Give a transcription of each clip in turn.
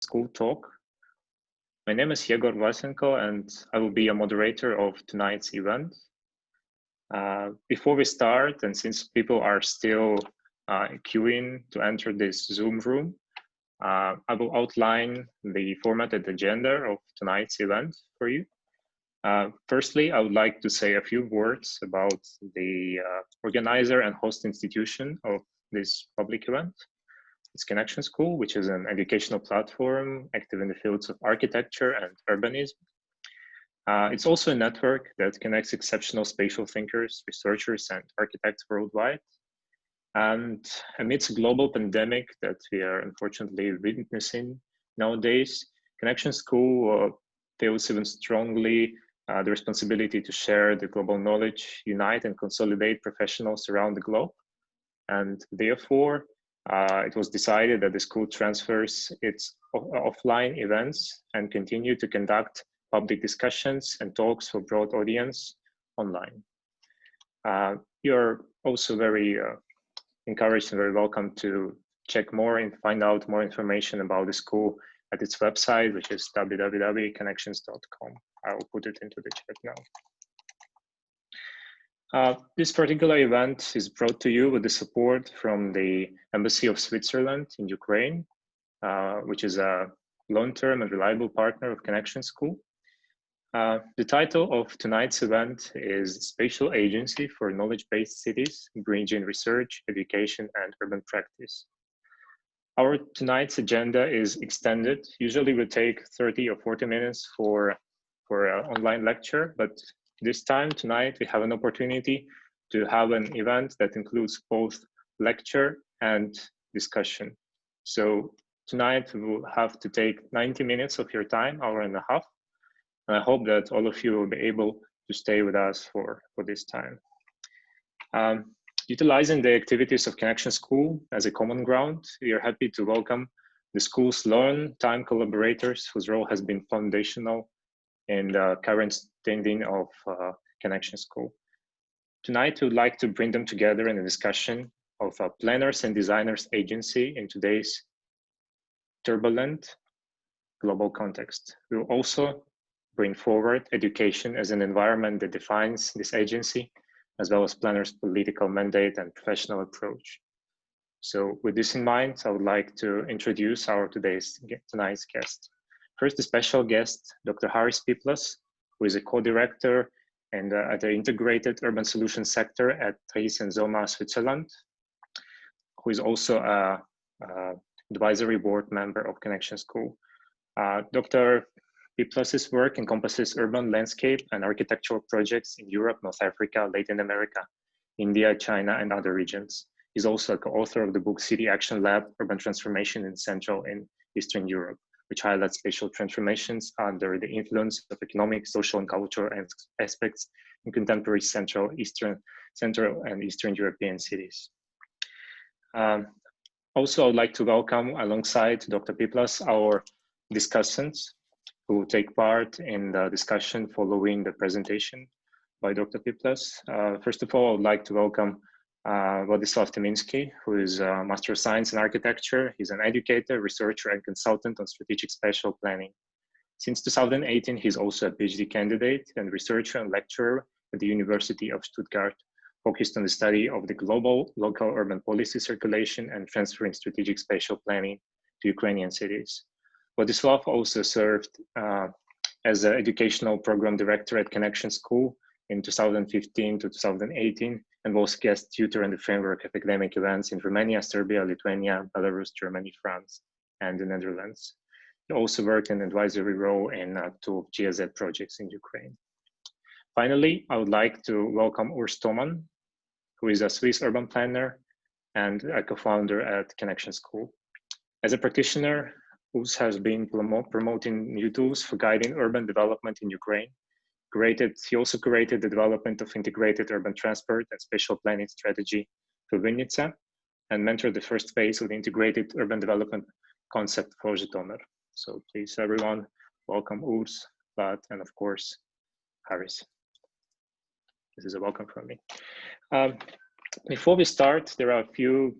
School talk. My name is Yegor Vlasenko, and I will be a moderator of tonight's event. Before we start, and since people are still queuing to enter this Zoom room, I will outline the formatted agenda of tonight's event for you. Firstly, I would like to say a few words about the organizer and host institution of this public event. It's Connection School, which is an educational platform active in the fields of architecture and urbanism. It's also a network that connects exceptional spatial thinkers, researchers, and architects worldwide. And amidst a global pandemic that we are unfortunately witnessing nowadays, Connection School feels even strongly the responsibility to share the global knowledge, unite and consolidate professionals around the globe. And therefore, it was decided that the school transfers its offline events and continue to conduct public discussions and talks for broad audience online. You're also very encouraged and very welcome to check more and find out more information about the school at its website, which is www.connections.com. I will put it into the chat now. This particular event is brought to you with the support from the Embassy of Switzerland in Ukraine, which is a long-term and reliable partner of Connection School. The title of tonight's event is Spatial Agency for Knowledge-Based Cities, Bridging Research, Education, and Urban Practice. Our tonight's agenda is extended. Usually we take 30 or 40 minutes for an online lecture, but this time, tonight, we have an opportunity to have an event that includes both lecture and discussion. So tonight, we will have to take 90 minutes of your time, hour and a half. And I hope that all of you will be able to stay with us for this time. Utilizing the activities of Connection School as a common ground, we are happy to welcome the school's long-time collaborators whose role has been foundational in the current standing of Connection School. Tonight, we would like to bring them together in a discussion of a planners and designers agency in today's turbulent global context. We will also bring forward education as an environment that defines this agency, as well as planners' political mandate and professional approach. So with this in mind, I would like to introduce our tonight's guest. First, a special guest, Dr. Harris Piplas, who is a co-director and at the Integrated Urban Solutions Sector at Thais and Zoma, Switzerland, who is also an advisory board member of Connection School. Dr. Piplas's work encompasses urban landscape and architectural projects in Europe, North Africa, Latin America, India, China, and other regions. He's also a co-author of the book City Action Lab, Urban Transformation in Central and Eastern Europe, which highlights spatial transformations under the influence of economic, social, and cultural aspects in contemporary Central and Eastern European cities. Also, I would like to welcome alongside Dr. Piplas our discussants who will take part in the discussion following the presentation by Dr. Piplas. First of all, I would like to welcome Władysław Tymiński, who is a Master of Science in Architecture. He's an educator, researcher, and consultant on strategic spatial planning. Since 2018, he's also a PhD candidate and researcher and lecturer at the University of Stuttgart, focused on the study of the global local urban policy circulation and transferring strategic spatial planning to Ukrainian cities. Władysław also served as an educational program director at Connection School in 2015 to 2018, and was guest tutor in the framework of academic events in Romania, Serbia, Lithuania, Belarus, Germany, France, and the Netherlands. He also worked in an advisory role in two of GIZ projects in Ukraine. Finally, I would like to welcome Urs Thoman, who is a Swiss urban planner and a co-founder at Connection School. As a practitioner, Urs has been promoting new tools for guiding urban development in Ukraine. He also created the development of integrated urban transport and spatial planning strategy for Vinnytsia, and mentored the first phase of the integrated urban development concept for Zhytomyr. So please, everyone, welcome Urs, Vlad, and of course, Harris. This is a welcome from me. Before we start, there are a few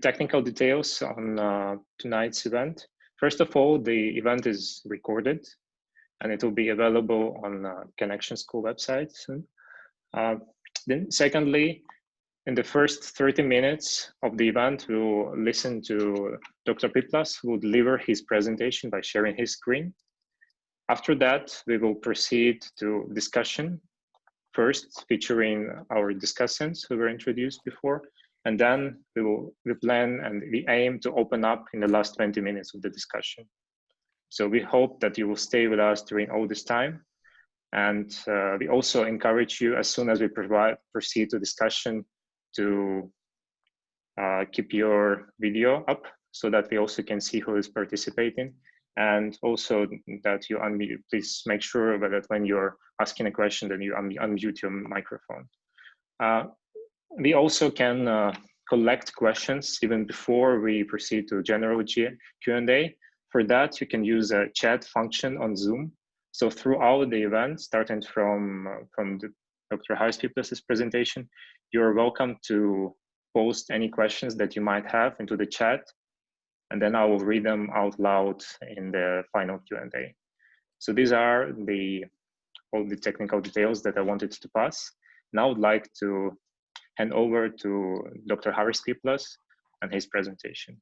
technical details on tonight's event. First of all, the event is recorded and it will be available on Connection School website soon. Then secondly, in the first 30 minutes of the event, we will listen to Dr. Piplas, who will deliver his presentation by sharing his screen. After that, we will proceed to discussion, first featuring our discussants who were introduced before, and then we plan and we aim to open up in the last 20 minutes of the discussion. So we hope that you will stay with us during all this time. And we also encourage you, as soon as we proceed to discussion, to keep your video up so that we also can see who is participating. And also that you unmute, please make sure that when you're asking a question, then you unmute your microphone. We also can collect questions even before we proceed to general Q&A. For that, you can use a chat function on Zoom. So throughout the event, starting from Dr. Harris Piplas' presentation, you're welcome to post any questions that you might have into the chat, and then I will read them out loud in the final Q&A. So these are all the technical details that I wanted to pass. Now I'd like to hand over to Dr. Harris Piplas and his presentation.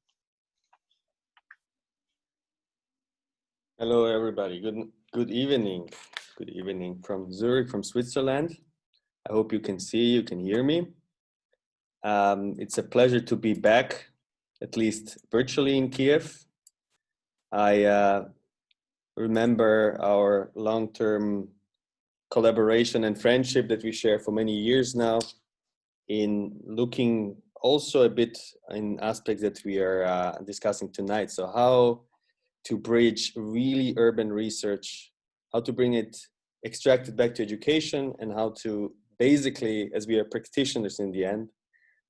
Hello, everybody. Good evening. Good evening from Zurich, from Switzerland. I hope you can see, you can hear me. It's a pleasure to be back, at least virtually in Kiev. I remember our long-term collaboration and friendship that we share for many years now, in looking also a bit in aspects that we are discussing tonight. So how to bridge really urban research, how to bring it, extract it back to education, and how to basically, as we are practitioners in the end,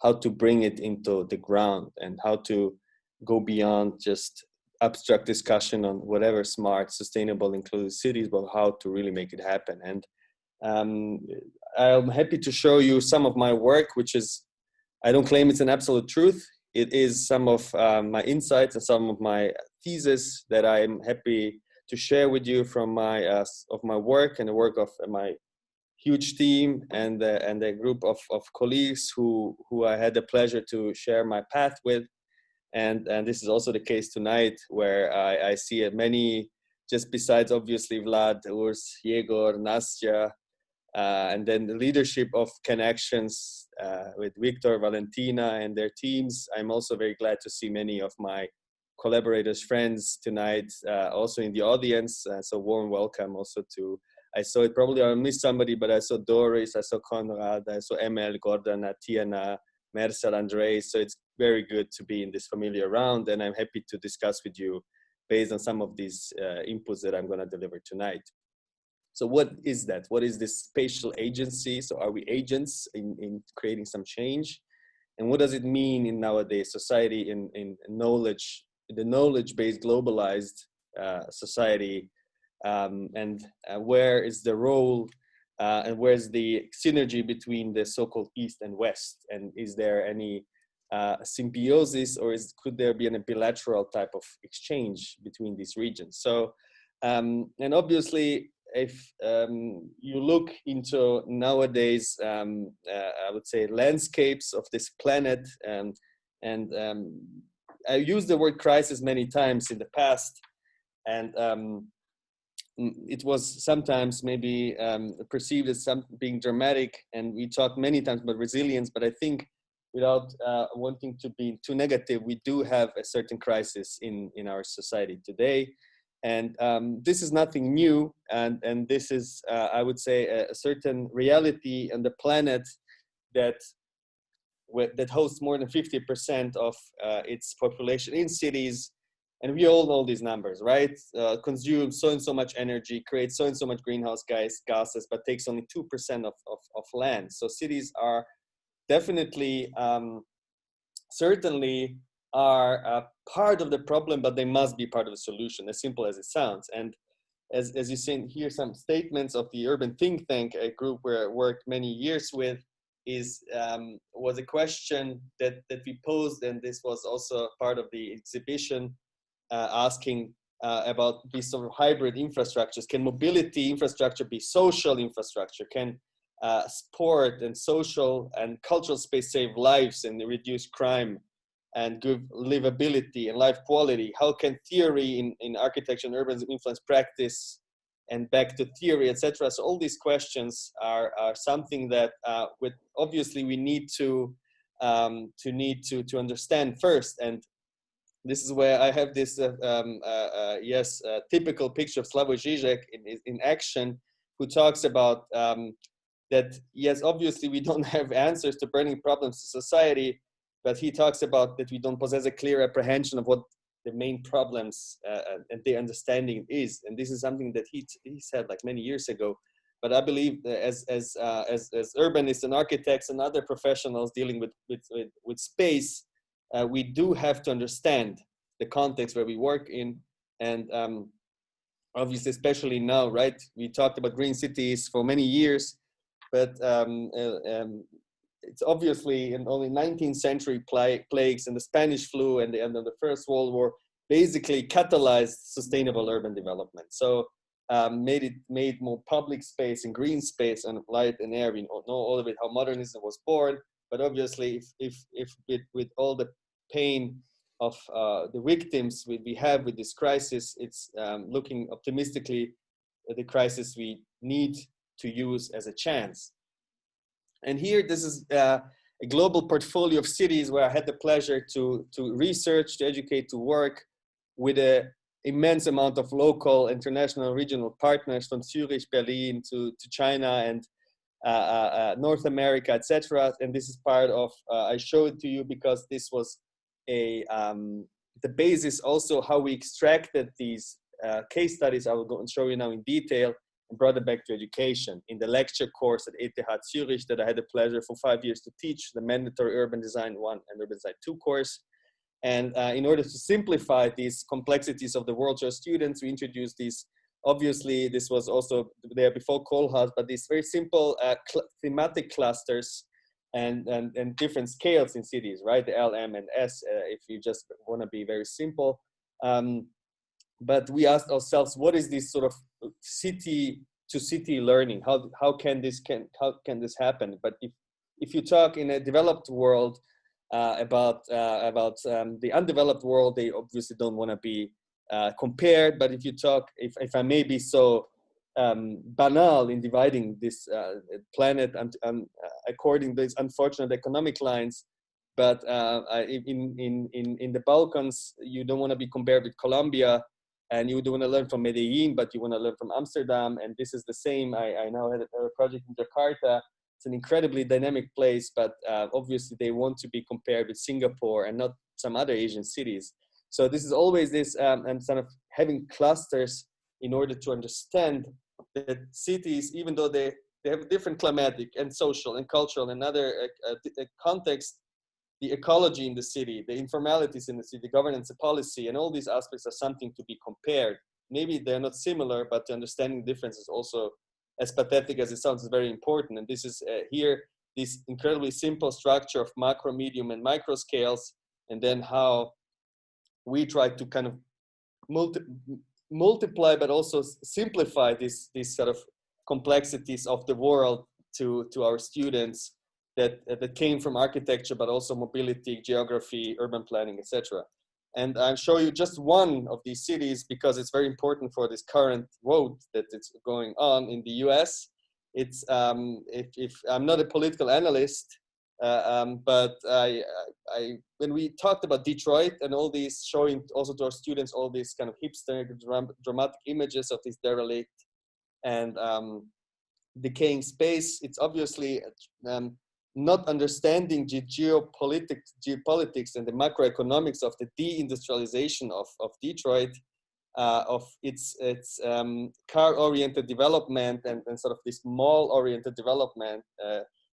how to bring it into the ground and how to go beyond just abstract discussion on whatever smart, sustainable, inclusive cities, but how to really make it happen. And I'm happy to show you some of my work, which is, I don't claim it's an absolute truth. It is some of my insights and some of my thesis that I'm happy to share with you from my work and the work of my huge team and a group of colleagues who I had the pleasure to share my path with. And this is also the case tonight, where I see many, just besides obviously Vlad, Urs, Yegor, Nastya, and then the leadership of Connections with Victor, Valentina, and their teams. I'm also very glad to see many of my collaborators, friends tonight, also in the audience. So warm welcome also to, I saw it, probably I missed somebody, but I saw Doris, I saw Konrad, I saw Emel, Gordana, Tiana, Mercer, Andres. So it's very good to be in this familiar round, and I'm happy to discuss with you based on some of these inputs that I'm going to deliver tonight. So what is that? What is this spatial agency? So are we agents in creating some change? And what does it mean in nowadays society, in knowledge, the knowledge-based globalized society? And where is the role and where's the synergy between the so-called East and West? And is there any symbiosis, or could there be a bilateral type of exchange between these regions? So, and obviously, if you look into nowadays, I would say landscapes of this planet, and I used the word crisis many times in the past, and it was sometimes maybe perceived as being dramatic, and we talked many times about resilience, but I think without wanting to be too negative, we do have a certain crisis in our society today. And this is nothing new, and this is, I would say, a certain reality on the planet that hosts more than 50% of its population in cities. And we all know these numbers, right? Consume so and so much energy, create so and so much greenhouse gases, but takes only 2% of land. So cities are definitely, certainly are a part of the problem, but they must be part of the solution, as simple as it sounds. And as you see here, some statements of the Urban Think Tank, a group where I worked many years with, was a question that we posed, and this was also part of the exhibition. asking about these sort of hybrid infrastructures. Can mobility infrastructure be social infrastructure? Can sport and social and cultural space save lives and reduce crime and give livability and life quality? How can theory in architecture and urbanism influence practice and back to theory, etc.? So all these questions are something that obviously we need to understand first. And this is where I have this typical picture of Slavoj Žižek in action, who talks about that, yes, obviously we don't have answers to burning problems of society, but he talks about that we don't possess a clear apprehension of what the main problems and their understanding is. And this is something that he said like many years ago. But I believe that as urbanists and architects and other professionals dealing with space, we do have to understand the context where we work in. And obviously, especially now, right? We talked about green cities for many years, but it's obviously in only 19th century plagues and the Spanish flu and the end of the First World War basically catalyzed sustainable urban development. So made more public space and green space and light and air. We know all of it, how modernism was born. But obviously, if with all the pain of the victims we have with this crisis, it's looking optimistically at the crisis we need to use as a chance. And here, this is a global portfolio of cities where I had the pleasure to research, to educate, to work with an immense amount of local, international, regional partners from Zurich, Berlin to China and North America, etc. And this is part of, I show it to you because this was the basis also how we extracted these case studies. I will go and show you now in detail and brought it back to education in the lecture course at ETH Zurich that I had the pleasure for 5 years to teach, the mandatory Urban Design 1 and Urban Design 2 course. And in order to simplify these complexities of the world to our students, we introduced these, obviously this was also there before Kohlhaas, but these very simple thematic clusters and different scales in cities, right? The L, M, and S, if you just want to be very simple. But we asked ourselves, what is this sort of city to city learning? How can this happen? But if you talk in a developed world about the undeveloped world, they obviously don't want to be compared. But if you talk, if I may be so banal in dividing this planet according to these unfortunate economic lines, but in the Balkans, you don't want to be compared with Colombia, and you don't want to learn from Medellin, but you want to learn from Amsterdam. And this is the same. I now had a project in Jakarta. It's an incredibly dynamic place, but obviously they want to be compared with Singapore and not some other Asian cities. So this is always this and sort of having clusters in order to understand that cities, even though they have different climatic and social and cultural and other context, the ecology in the city, the informalities in the city, the governance, the policy, and all these aspects are something to be compared. Maybe they're not similar, but understanding the difference is also, as pathetic as it sounds, is very important. And this is here, this incredibly simple structure of macro, medium, and micro scales, and then how we try to kind of multiply, but also simplify these sort of complexities of the world to our students that came from architecture, but also mobility, geography, urban planning, etc. And I'll show you just one of these cities because it's very important for this current vote that it's going on in the US. It's, if I'm not a political analyst, but when we talked about Detroit and all these, showing also to our students all these kind of hipster dramatic images of this derelict and decaying space, it's obviously not understanding geopolitics and the macroeconomics of the deindustrialization of Detroit, of its car-oriented development and sort of this mall-oriented development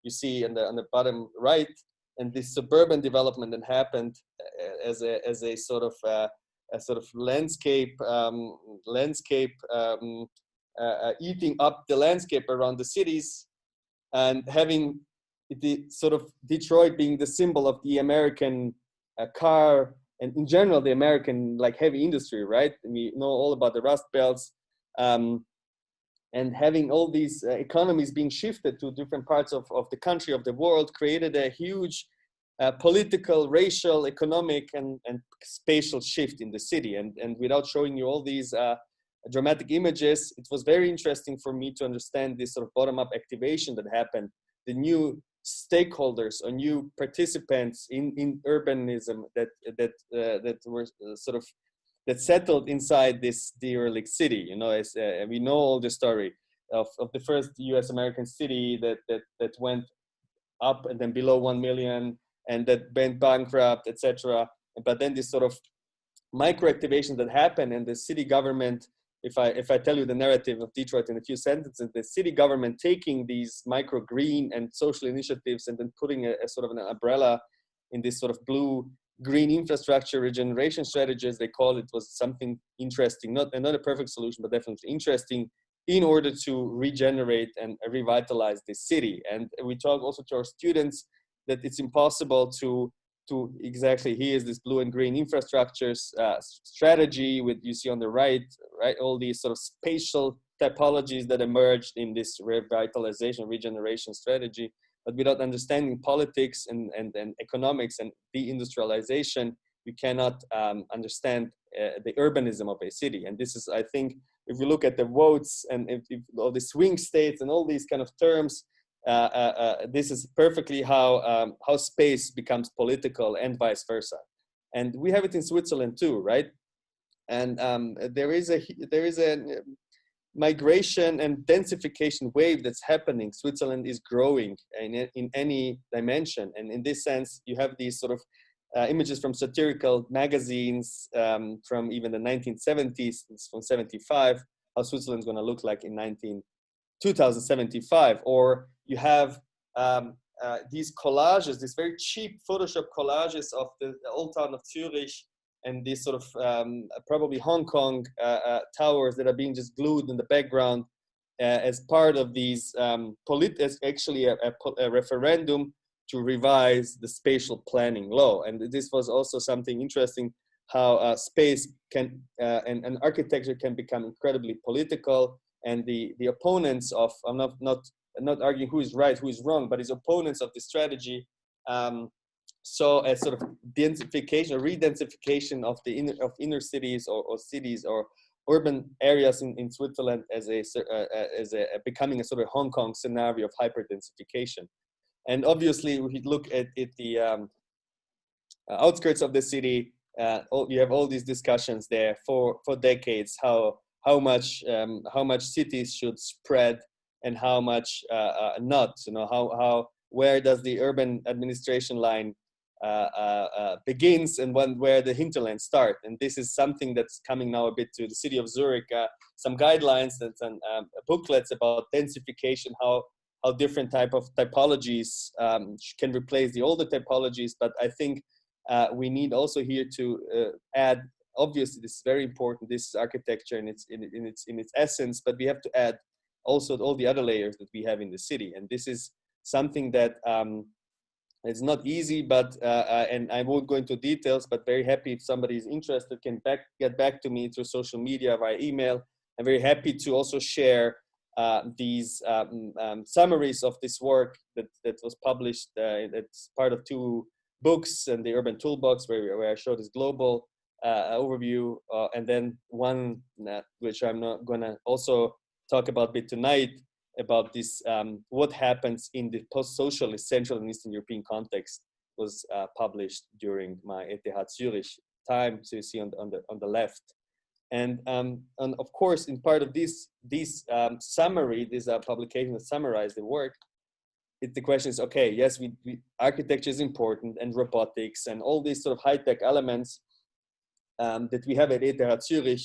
you see on the bottom right, and this suburban development that happened as a sort of landscape eating up the landscape around the cities, and having the sort of Detroit being the symbol of the American car and in general, the American like heavy industry, right? We know all about the Rust Belts, and having all these economies being shifted to different parts of the country, of the world, created a huge political, racial, economic, and spatial shift in the city. And without showing you all these dramatic images, it was very interesting for me to understand this sort of bottom-up activation that happened, the new stakeholders or new participants in urbanism that were sort of that settled inside this derelict city. You know, as we know all the story of the first U.S. American city that went up and then below 1 million and that went bankrupt, etc. But then this sort of micro activation that happened, and the city government, if I tell you the narrative of Detroit in a few sentences, the city government taking these micro green and social initiatives and then putting a sort of an umbrella in this sort of blue green infrastructure regeneration strategies, they call it, was something interesting, not a perfect solution, but definitely interesting, in order to regenerate and revitalize this city. And we talk also to our students that it's impossible to exactly, here's this blue and green infrastructures strategy with, you see on the right, all these sort of spatial typologies that emerged in this revitalization, regeneration strategy. But without understanding politics and economics and deindustrialization, we cannot understand the urbanism of a city. And this is, I think, if we look at the votes and if all the swing states and all these kind of terms, this is perfectly how space becomes political and vice versa. And we have it in Switzerland too, right? And there is a migration and densification wave that's happening. Switzerland is growing in any dimension. And in this sense, you have these sort of images from satirical magazines from even the 1970s, it's from 75, how Switzerland's gonna look like in 2075. Or you have these collages, these very cheap Photoshop collages of the old town of Zurich, and these sort of probably Hong Kong towers that are being just glued in the background as part of these actually a referendum to revise the spatial planning law. And this was also something interesting, how space can and architecture can become incredibly political, and the opponents of, I'm not arguing who is right, who is wrong, but his opponents of the strategy saw a sort of densification or re-densification of the inner cities or cities or urban areas in Switzerland as a becoming a sort of Hong Kong scenario of hyper-densification. And obviously, we look at the outskirts of the city. You have all these discussions there for decades, how much cities should spread and how much not. You know, where does the urban administration line begins and where the hinterlands start. And this is something that's coming now a bit to the city of Zurich, some guidelines and booklets about densification, how different type of typologies can replace the older typologies. But I think we need also here to add, obviously this is very important, this is architecture in its essence, but we have to add also all the other layers that we have in the city. And this is something that it's not easy, but and I won't go into details, but very happy if somebody is interested can get back to me through social media, via email. I'm very happy to also share these summaries of this work that was published. It's part of 2 books and the Urban Toolbox, where I show this global overview, and then one which I'm not gonna also talk about a bit tonight, about this, what happens in the post-socialist Central and Eastern European context, was published during my ETH Zurich time. So you see on the left, and of course, in part of this summary, this publication that summarized the work, the question is, okay, yes, we architecture is important, and robotics and all these sort of high-tech elements that we have at ETH Zurich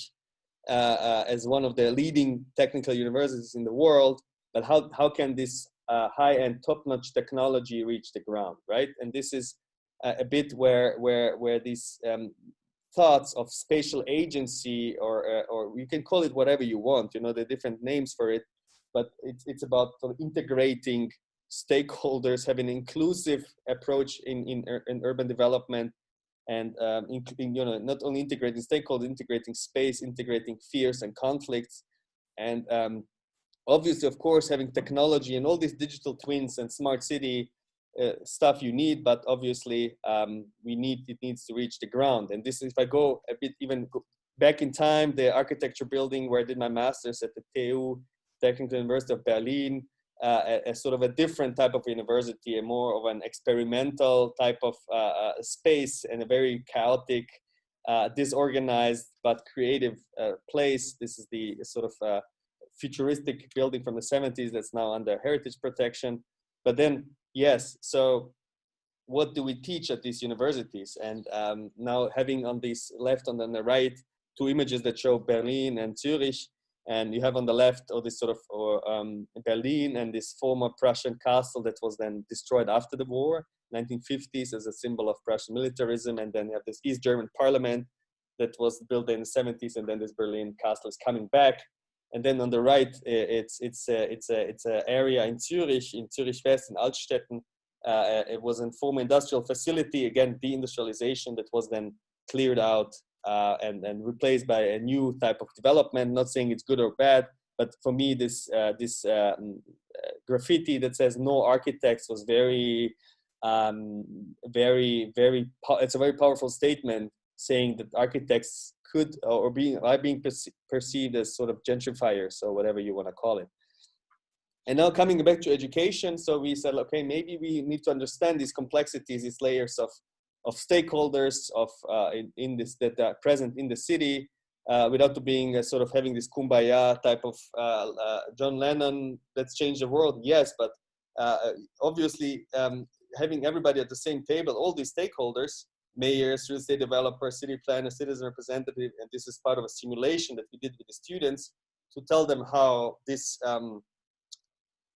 as one of the leading technical universities in the world. But how can this high-end, top-notch technology reach the ground, right? And this is a bit where these thoughts of spatial agency, or you can call it whatever you want, you know, the different names for it, but it's about sort of integrating stakeholders, having an inclusive approach in urban development, and not only integrating stakeholders, integrating space, integrating fears and conflicts, and obviously, of course, having technology and all these digital twins and smart city stuff you need, but obviously it needs to reach the ground. And this, if I go a bit even back in time, the architecture building where I did my master's at the TU, Technical University of Berlin, a sort of a different type of university, a more of an experimental type of space, and a very chaotic, disorganized but creative place. This is the sort of futuristic building from the 70s that's now under heritage protection. But then, yes, so what do we teach at these universities? And now having on this left and on the right, two images that show Berlin and Zurich, and you have on the left all this sort of Berlin and this former Prussian castle that was then destroyed after the war, 1950s, as a symbol of Prussian militarism. And then you have this East German parliament that was built in the 70s, and then this Berlin castle is coming back. And then on the right, it's an area in Zurich West, in Altstetten. It was a former industrial facility, again, deindustrialization, that was then cleared out and replaced by a new type of development. Not saying it's good or bad, but for me, this graffiti that says "No Architects" was very, it's a very powerful statement, saying that architects could are being perceived as sort of gentrifiers, or whatever you want to call it. And now coming back to education, so we said, okay, maybe we need to understand these complexities, these layers of stakeholders in this that are present in the city, without being sort of having this kumbaya type of John Lennon, let's change the world. Yes, but obviously having everybody at the same table, all these stakeholders, mayors, real estate developers, city planners, citizen representative, and this is part of a simulation that we did with the students to tell them how this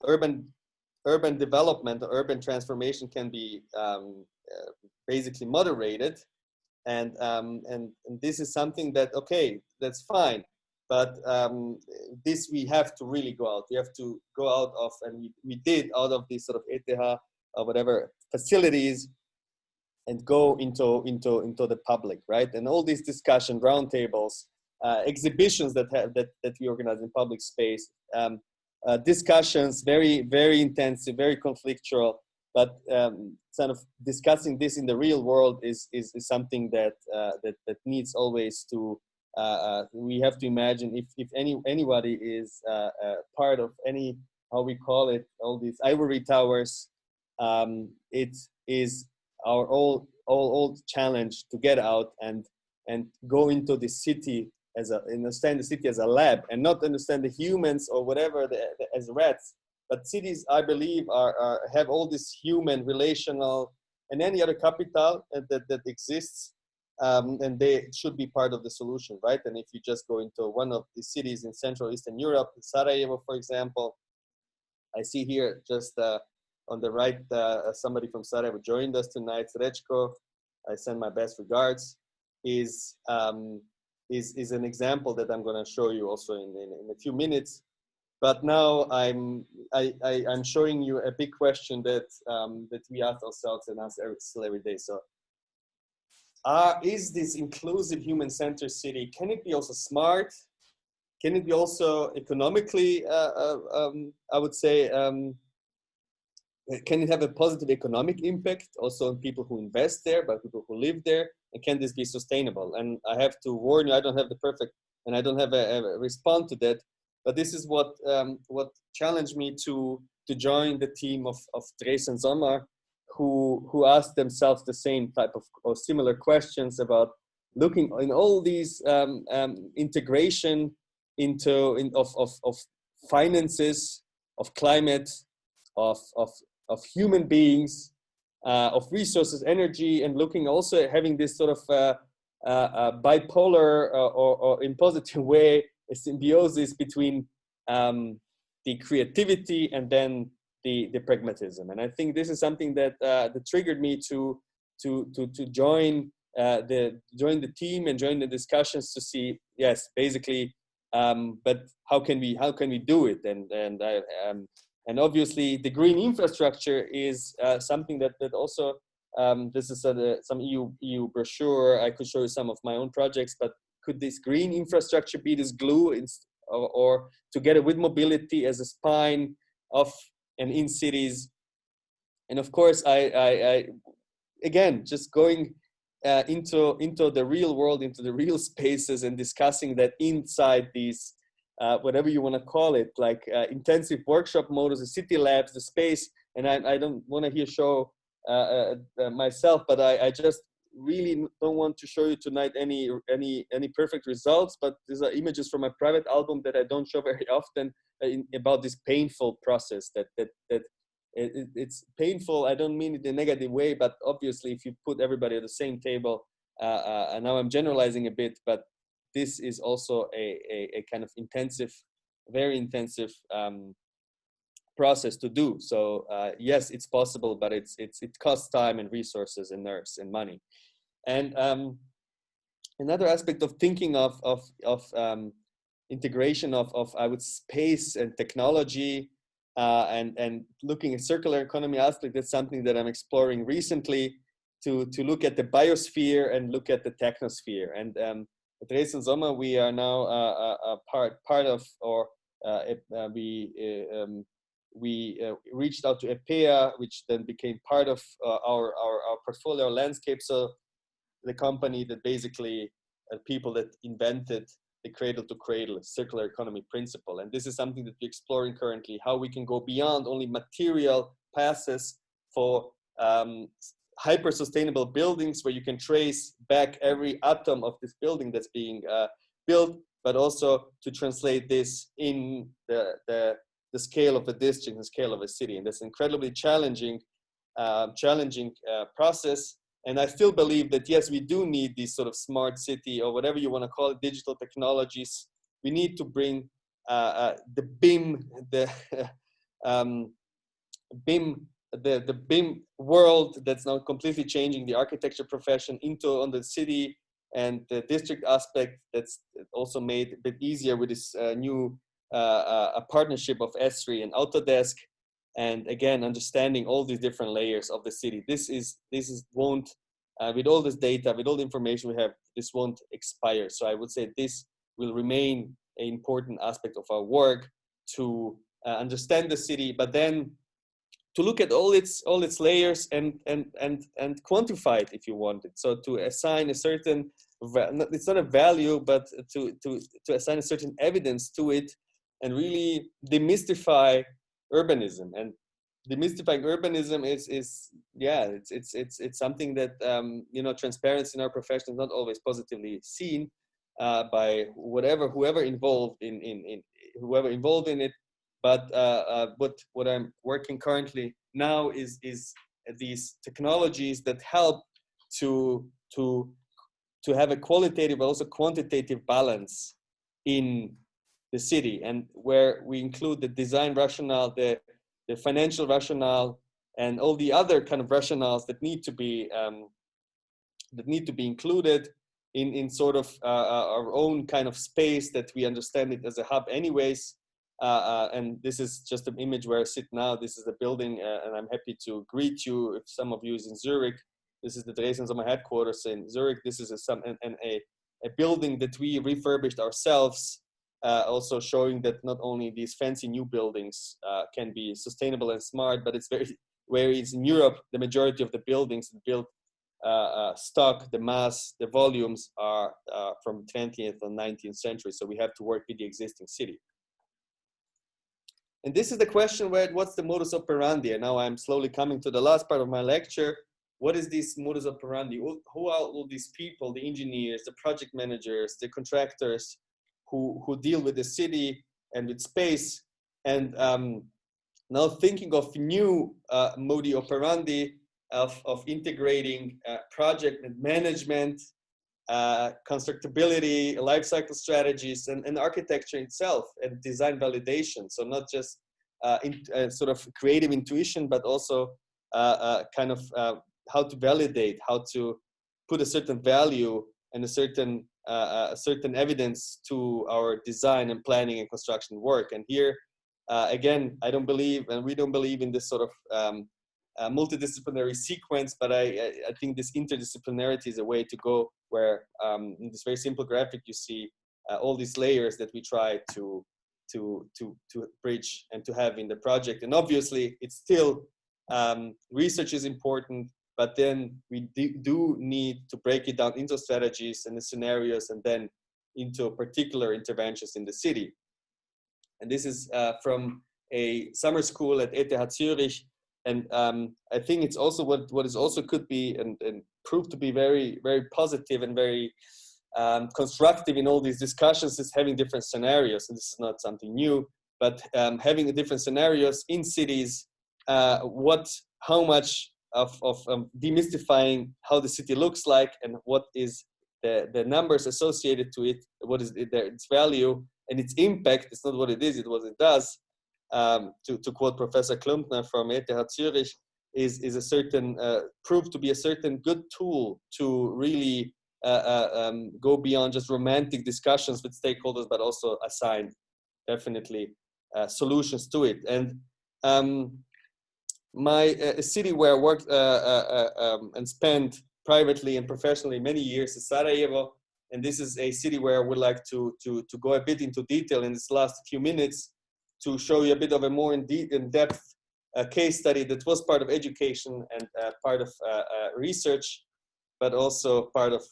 urban development or urban transformation can be basically moderated, and this is something that, okay, that's fine, but this we have to really go out. We have to go out of, and we did, out of these sort of ETH or whatever facilities, and go into the public, right? And all these discussion roundtables, exhibitions that we organize in public space, discussions, very, very intensive, very conflictual, but sort of discussing this in the real world is something that needs always to, we have to imagine if anybody is part of any, how we call it, all these ivory towers, it is our old challenge to get out and go into the city understand the city as a lab, and not understand the humans or whatever as rats. But cities, I believe, have all this human, relational, and any other capital that exists, and they should be part of the solution, right? And if you just go into one of the cities in Central Eastern Europe, Sarajevo, for example, I see here just on the right, somebody from Sarajevo joined us tonight, Srečko. I send my best regards. Is an example that I'm going to show you also in a few minutes. But now I'm showing you a big question that we ask ourselves and ask still every day. So, is this inclusive, human-centered city? Can it be also smart? Can it be also economically? I would say. Can it have a positive economic impact also on people who invest there, by people who live there? And can this be sustainable? And I have to warn you, I don't have the perfect, and I don't have a response to that. But this is what challenged me to join the team of Dres and Sommer, who asked themselves the same type of or similar questions about looking in all these integration of finances, of climate, of human beings, of resources, energy, and looking also at having this sort of bipolar or in positive way, a symbiosis between the creativity and then the pragmatism. And I think this is something that triggered me to join the team and join the discussions to see, yes, basically, but how can we do it? And obviously the green infrastructure is something that also This is some EU brochure. I could show you some of my own projects, but could this green infrastructure be this glue or together with mobility as a spine of and in cities? And of course, I again, just going into the real world, into the real spaces, and discussing that inside these, whatever you want to call it, like intensive workshop models, the city labs, the space. And I don't want to here show myself, but I just really don't want to show you tonight any perfect results. But these are images from my private album that I don't show very often about this painful process that it's painful. I don't mean it in a negative way, but obviously if you put everybody at the same table, and now I'm generalizing a bit, but this is also a kind of intensive, very intensive process to do. So yes, it's possible, but it costs time and resources and nerves and money. And another aspect of thinking of integration of I would space and technology, and looking at circular economy aspect, that's something that I'm exploring recently to look at the biosphere and look at the technosphere. And at Dresden Sommer, we are now a part of, or we reached out to EPEA, which then became part of our portfolio landscape. So the company that basically people that invented the cradle to cradle circular economy principle. And this is something that we're exploring currently, how we can go beyond only material passes for hyper sustainable buildings where you can trace back every atom of this building that's being built, but also to translate this in the scale of a district, the scale of a city. And that's incredibly challenging process. And I still believe that, yes, we do need this sort of smart city, or whatever you want to call it, digital technologies. We need to bring the BIM, the BIM world that's now completely changing the architecture profession on the city, and the district aspect that's also made a bit easier with this new a partnership of S3 and Autodesk. And again, understanding all these different layers of the city. This won't, with all this data, with all the information we have, this won't expire. So I would say this will remain an important aspect of our work to understand the city, but then to look at all its layers and quantify it if you want it. So to assign a certain, it's not a value, but to assign a certain evidence to it, and really demystify urbanism. And demystifying urbanism is it's something that transparency in our profession is not always positively seen by whoever involved in it. But what I'm working currently now is these technologies that help to have a qualitative but also quantitative balance in the city, and where we include the design rationale, the financial rationale, and all the other kind of rationales that need to be included in sort of our own kind of space that we understand it as a hub anyways. And this is just an image where I sit now. This is the building, and I'm happy to greet you if some of you is in Zurich. This is the Dresden Sommer headquarters in Zurich. This is a building that we refurbished ourselves, also showing that not only these fancy new buildings can be sustainable and smart, but it's whereas in Europe, the majority of the buildings built stock, the mass, the volumes are from 20th and 19th century. So we have to work with the existing city. And this is the question, what's the modus operandi? And now I'm slowly coming to the last part of my lecture. What is this modus operandi? Who are all these people, the engineers, the project managers, the contractors who deal with the city and with space? And now thinking of new modus operandi of integrating project and management, constructability, life cycle strategies, and architecture itself, and design validation. So not just sort of creative intuition, but also kind of how to validate, how to put a certain value and a certain evidence to our design and planning and construction work. And here, again, I don't believe, and we don't believe in this sort of multidisciplinary sequence, but I think this interdisciplinarity is a way to go, where in this very simple graphic you see all these layers that we try to bridge and to have in the project. And obviously it's still research is important, but then we do need to break it down into strategies and the scenarios, and then into particular interventions in the city. And this is from a summer school at ETH Zurich. And I think it's also what is also could be and proved to be very, very positive and very constructive in all these discussions is having different scenarios. And this is not something new, but having different scenarios in cities, how much of demystifying how the city looks like and what is the numbers associated to it, what is its value and its impact. It's not what it is, it's what it does. To quote Professor Klumpner from ETH Zurich, is a certain, proved to be a certain good tool to really go beyond just romantic discussions with stakeholders, but also assign definitely solutions to it. And my city where I worked and spent privately and professionally many years is Sarajevo, and this is a city where I would like to go a bit into detail in this last few minutes to show you a bit of a more in-depth case study that was part of education and part of research, but also part of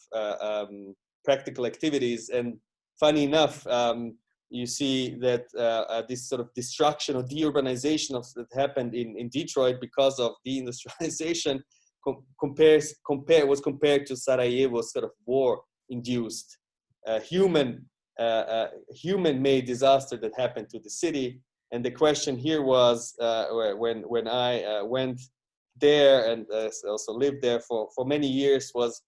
practical activities. And funny enough, you see that this sort of destruction or deurbanization that happened in Detroit because of deindustrialization was compared to Sarajevo's sort of war-induced human-made disaster that happened to the city. And the question here was, when I went there and also lived there for many years, was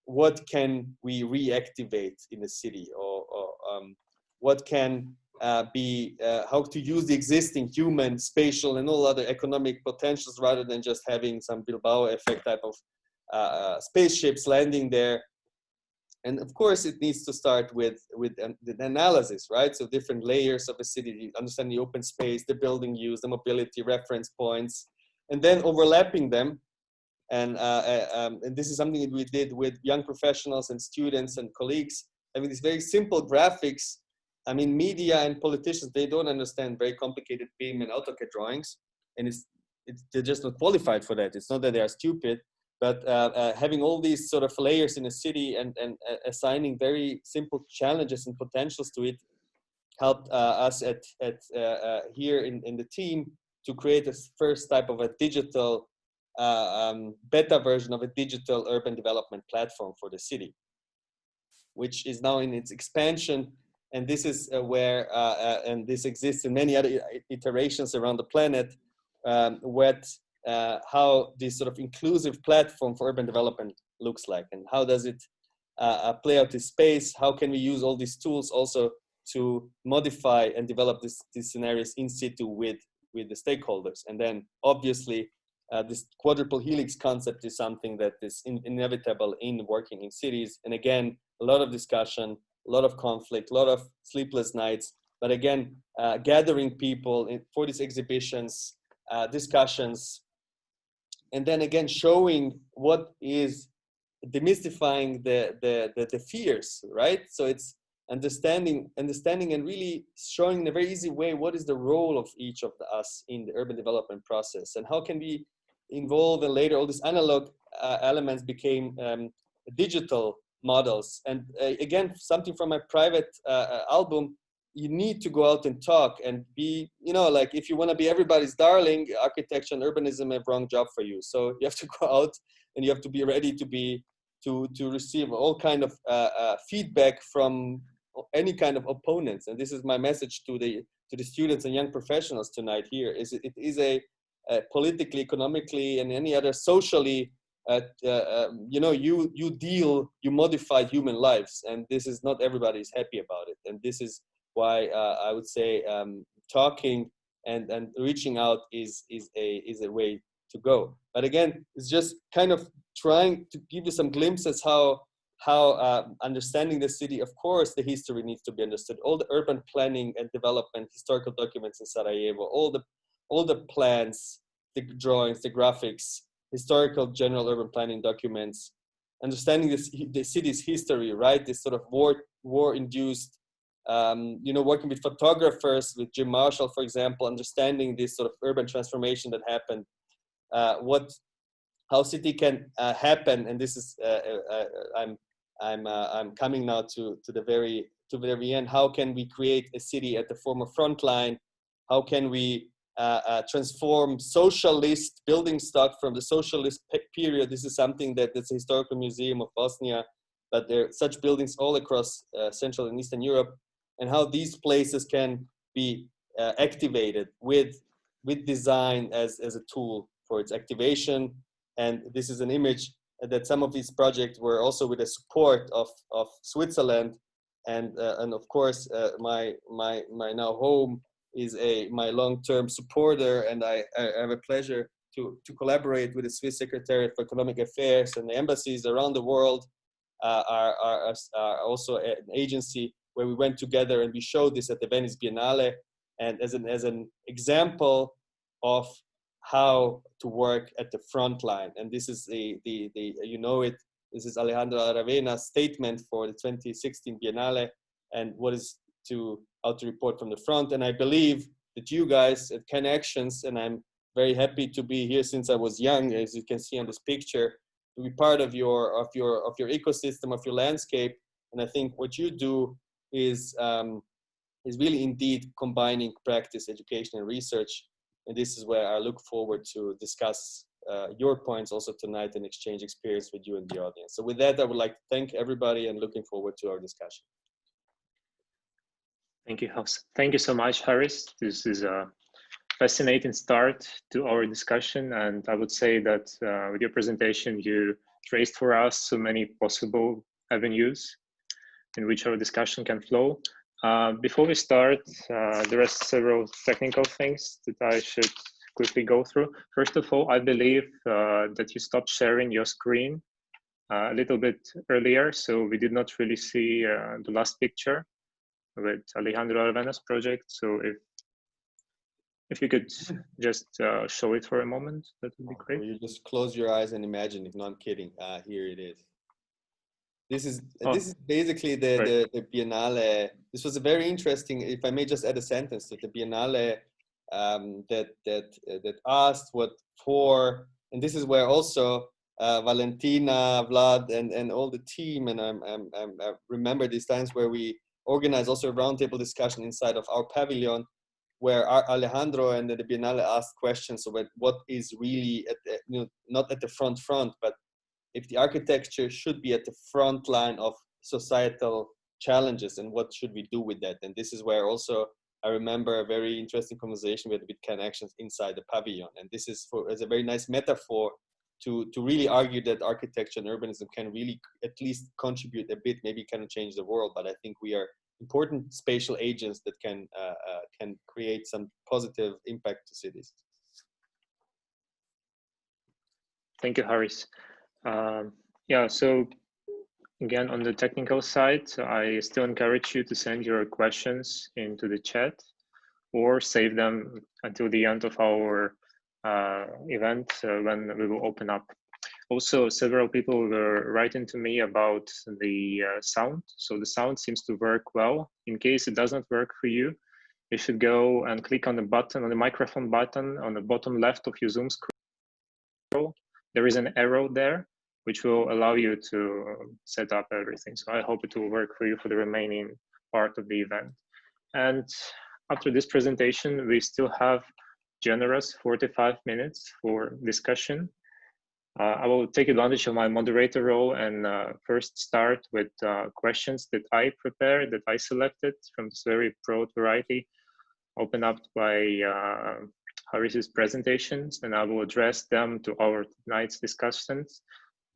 what can we reactivate in the city, or what can be, how to use the existing human, spatial, and all other economic potentials, rather than just having some Bilbao effect type of spaceships landing there. And of course, it needs to start with the analysis, right? So different layers of a city, understand the open space, the building use, the mobility, reference points, and then overlapping them. And this is something that we did with young professionals and students and colleagues, having these very simple graphics. I mean, media and politicians, they don't understand very complicated BIM and AutoCAD drawings, and they're just not qualified for that. It's not that they are stupid, but having all these sort of layers in a city and assigning very simple challenges and potentials to it helped us at here in the team to create a first type of a digital beta version of a digital urban development platform for the city, which is now in its expansion. And this is where, and this exists in many other iterations around the planet, how this sort of inclusive platform for urban development looks like, and how does it play out this space? How can we use all these tools also to modify and develop these scenarios in situ with the stakeholders? And then obviously this quadruple helix concept is something that is inevitable in working in cities. And again, a lot of discussion, a lot of conflict, a lot of sleepless nights, but again, gathering people for these exhibitions, discussions, and then again showing what is demystifying the fears, right? So it's understanding and really showing in a very easy way what is the role of each of us in the urban development process, and how can we involve, and later all these analog elements became digital models. And again, something from my private album, you need to go out and talk and be, like if you want to be everybody's darling, architecture and urbanism have wrong job for you. So you have to go out and you have to be ready to receive all kind of feedback from any kind of opponents. And this is my message to the students and young professionals tonight here, is it is a politically, economically, and any other socially, you modify human lives, and this is not everybody is happy about it. And this is why I would say talking and reaching out is a way to go. But again, it's just kind of trying to give you some glimpses how understanding the city, of course, the history needs to be understood. All the urban planning and development, historical documents in Sarajevo, all the plans, the drawings, the graphics, historical general urban planning documents, understanding the city's history, right? This sort of war-induced, working with photographers, with Jim Marshall, for example, understanding this sort of urban transformation that happened, how city can happen, and this is I'm coming now to the very end. How can we create a city at the former front line? How can we transform socialist building stock from the socialist period? This is something that's the Historical Museum of Bosnia, but there are such buildings all across Central and Eastern Europe, and how these places can be activated with design as a tool for its activation. And this is an image that some of these projects were also with the support of Switzerland, and of course my now home is my long-term supporter, and I have a pleasure to collaborate with the Swiss Secretariat for Economic Affairs, and the embassies around the world are also an agency where we went together and we showed this at the Venice Biennale, and as an example of how to work at the front line. And this is this is Alejandro Aravena's statement for the 2016 Biennale, and what is how to report from the front. And I believe that you guys at Connections, and I'm very happy to be here since I was young, as you can see on this picture, to be part of your ecosystem, of your landscape. And I think what you do is really indeed combining practice, education, and research. And this is where I look forward to discuss your points also tonight and exchange experience with you and the audience. So with that, I would like to thank everybody and looking forward to our discussion. Thank you, Thank you so much, Haris. This is a fascinating start to our discussion. And I would say that with your presentation, you traced for us so many possible avenues in which our discussion can flow. Before we start, there are several technical things that I should quickly go through. First of all, I believe that you stopped sharing your screen a little bit earlier, so we did not really see the last picture with Alejandro Aravena's project. So if you could just show it for a moment, that would be great. You just close your eyes and imagine it. No, I'm kidding. Here it is. This is basically the Biennale. This was a very interesting, if I may just add a sentence, that the Biennale that asked what for, and this is where also Valentina, Vlad, and all the team, and I remember these times where we organized also a roundtable discussion inside of our pavilion, where Alejandro and the Biennale asked questions about what is really not at the front, but if the architecture should be at the front line of societal challenges, and what should we do with that? And this is where also I remember a very interesting conversation with Connections inside the pavilion. And this is as a very nice metaphor to really argue that architecture and urbanism can really at least contribute a bit, maybe cannot change the world, but I think we are important spatial agents that can create some positive impact to cities. Thank you, Haris. Yeah, so again, on the technical side, I still encourage you to send your questions into the chat or save them until the end of our event when we will open up. Also, several people were writing to me about the sound. So the sound seems to work well. In case it doesn't work for you, you should go and click on the button, on the microphone button on the bottom left of your Zoom screen. There is an arrow there, which will allow you to set up everything. So I hope it will work for you for the remaining part of the event. And after this presentation, we still have generous 45 minutes for discussion. I will take advantage of my moderator role and first start with questions that I prepared, that I selected from this very broad variety, opened up by Haris's presentations, and I will address them to our tonight's discussants,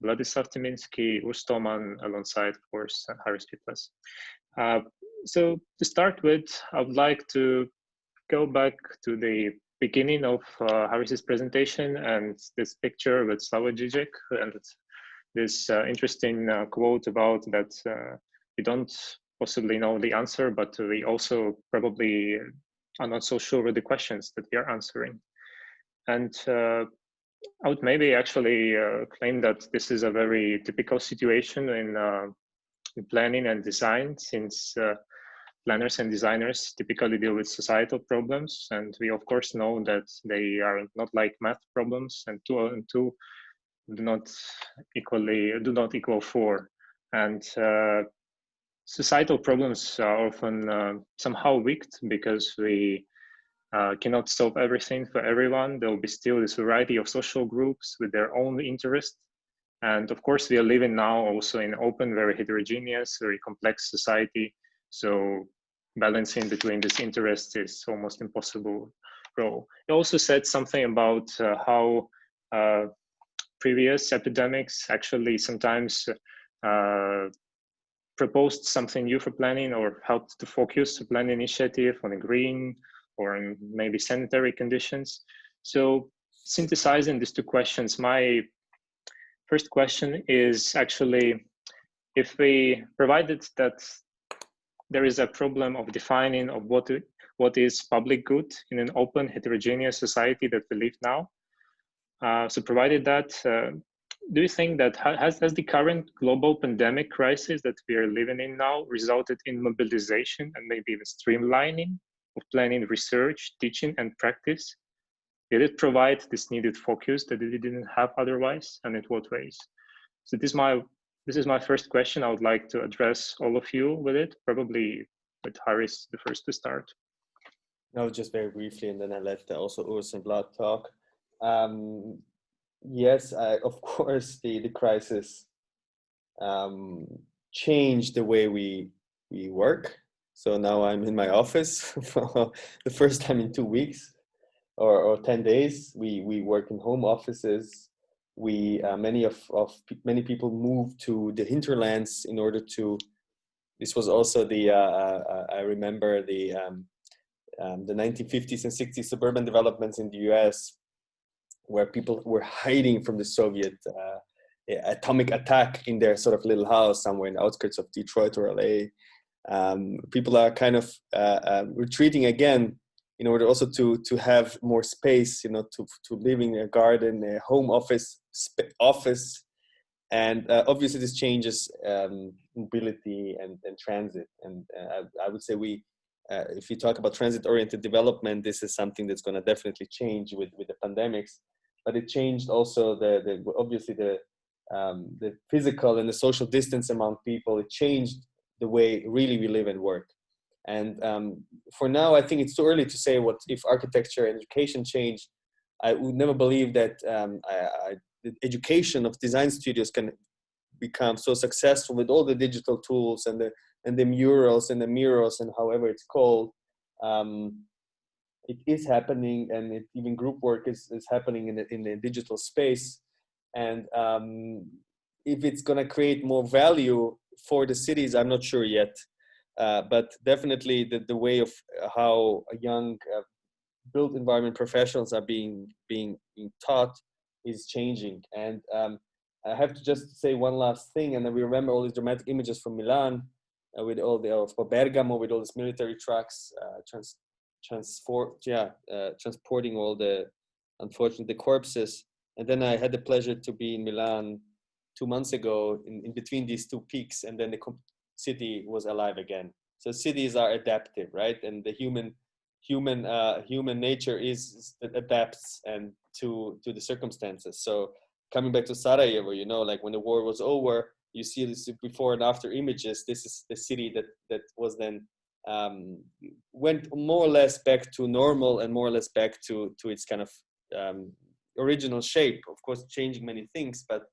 Vladislav Tyminsky, Ustoman, alongside, of course, Haris Piplas. So to start with, I would like to go back to the beginning of Haris's presentation and this picture with Slava Žižek and this interesting quote about that we don't possibly know the answer, but we also probably are not so sure with the questions that we are answering. And I would maybe actually claim that this is a very typical situation in planning and design, since planners and designers typically deal with societal problems, and we of course know that they are not like math problems, and two and two do not equal four. And societal problems are often somehow weak because we cannot solve everything for everyone. There will be still this variety of social groups with their own interests. And of course, we are living now also in open, very heterogeneous, very complex society. So balancing between these interests is almost impossible role. He also said something about how previous epidemics actually sometimes proposed something new for planning or helped to focus the plan initiative on a green or in maybe sanitary conditions. So synthesizing these two questions, my first question is actually, if we provided that there is a problem of defining of what is public good in an open heterogeneous society that we live now, so provided that, do you think that has the current global pandemic crisis that we are living in now resulted in mobilization and maybe even streamlining of planning, research, teaching, and practice? Did it provide this needed focus that we didn't have otherwise, and in what ways? So this is my first question. I would like to address all of you with it, probably with Haris the first to start. No, just very briefly, and then I let also Urs and Vlad talk. Yes, of course, the crisis changed the way we work. So now I'm in my office for the first time in 2 weeks or 10 days. We work in home offices. Many people moved to the hinterlands in order to. This was also the I remember the 1950s and 60s suburban developments in the US, where people were hiding from the Soviet atomic attack in their sort of little house somewhere in the outskirts of Detroit or LA. People are kind of retreating again in order also to have more space, you know, to live in a garden, a home office, and obviously this changes mobility and transit. And I would say if you talk about transit-oriented development, this is something that's going to definitely change with the pandemics. But it changed also obviously the physical and the social distance among people. It changed the way really we live and work. And for now, I think it's too early to say what if architecture and education change. I would never believe that the education of design studios can become so successful with all the digital tools and the murals and the mirrors and however it's called. It is happening, and even group work is happening in the digital space. And if it's going to create more value for the cities, I'm not sure yet. But definitely the way of how a young built environment professionals are being taught is changing. And I have to just say one last thing, and then we remember all these dramatic images from Milan with all for Bergamo with all these military trucks transporting all the, unfortunately, the corpses. And then I had the pleasure to be in Milan 2 months ago in between these two peaks, and then the city was alive again. So cities are adaptive, right? And the human nature is that adapts and to the circumstances. So coming back to Sarajevo, you know, like when the war was over, you see this before and after images. This is the city that was then went more or less back to normal and more or less back to its kind of original shape. Of course, changing many things, but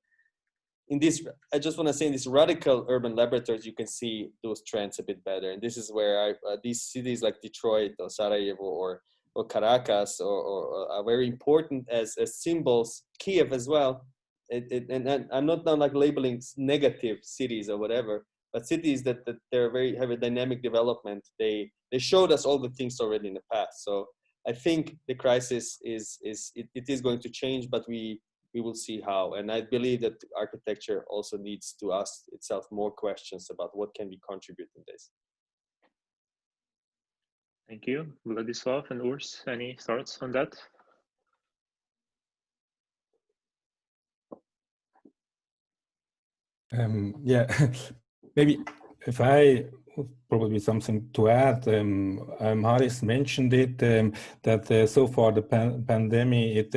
in this, I just want to say, in these radical urban laboratories, you can see those trends a bit better. And this is where these cities like Detroit or Sarajevo or Caracas or are very important as symbols. Kiev as well. And I'm not now like labeling negative cities or whatever, but cities that they're have a dynamic development. They showed us all the things already in the past. So I think the crisis is going to change, but we will see how. And I believe that architecture also needs to ask itself more questions about what can we contribute in this. Thank you. Vladislav and Urs, any thoughts on that? Yeah, maybe if I probably something to add. Haris mentioned it that so far the pandemic,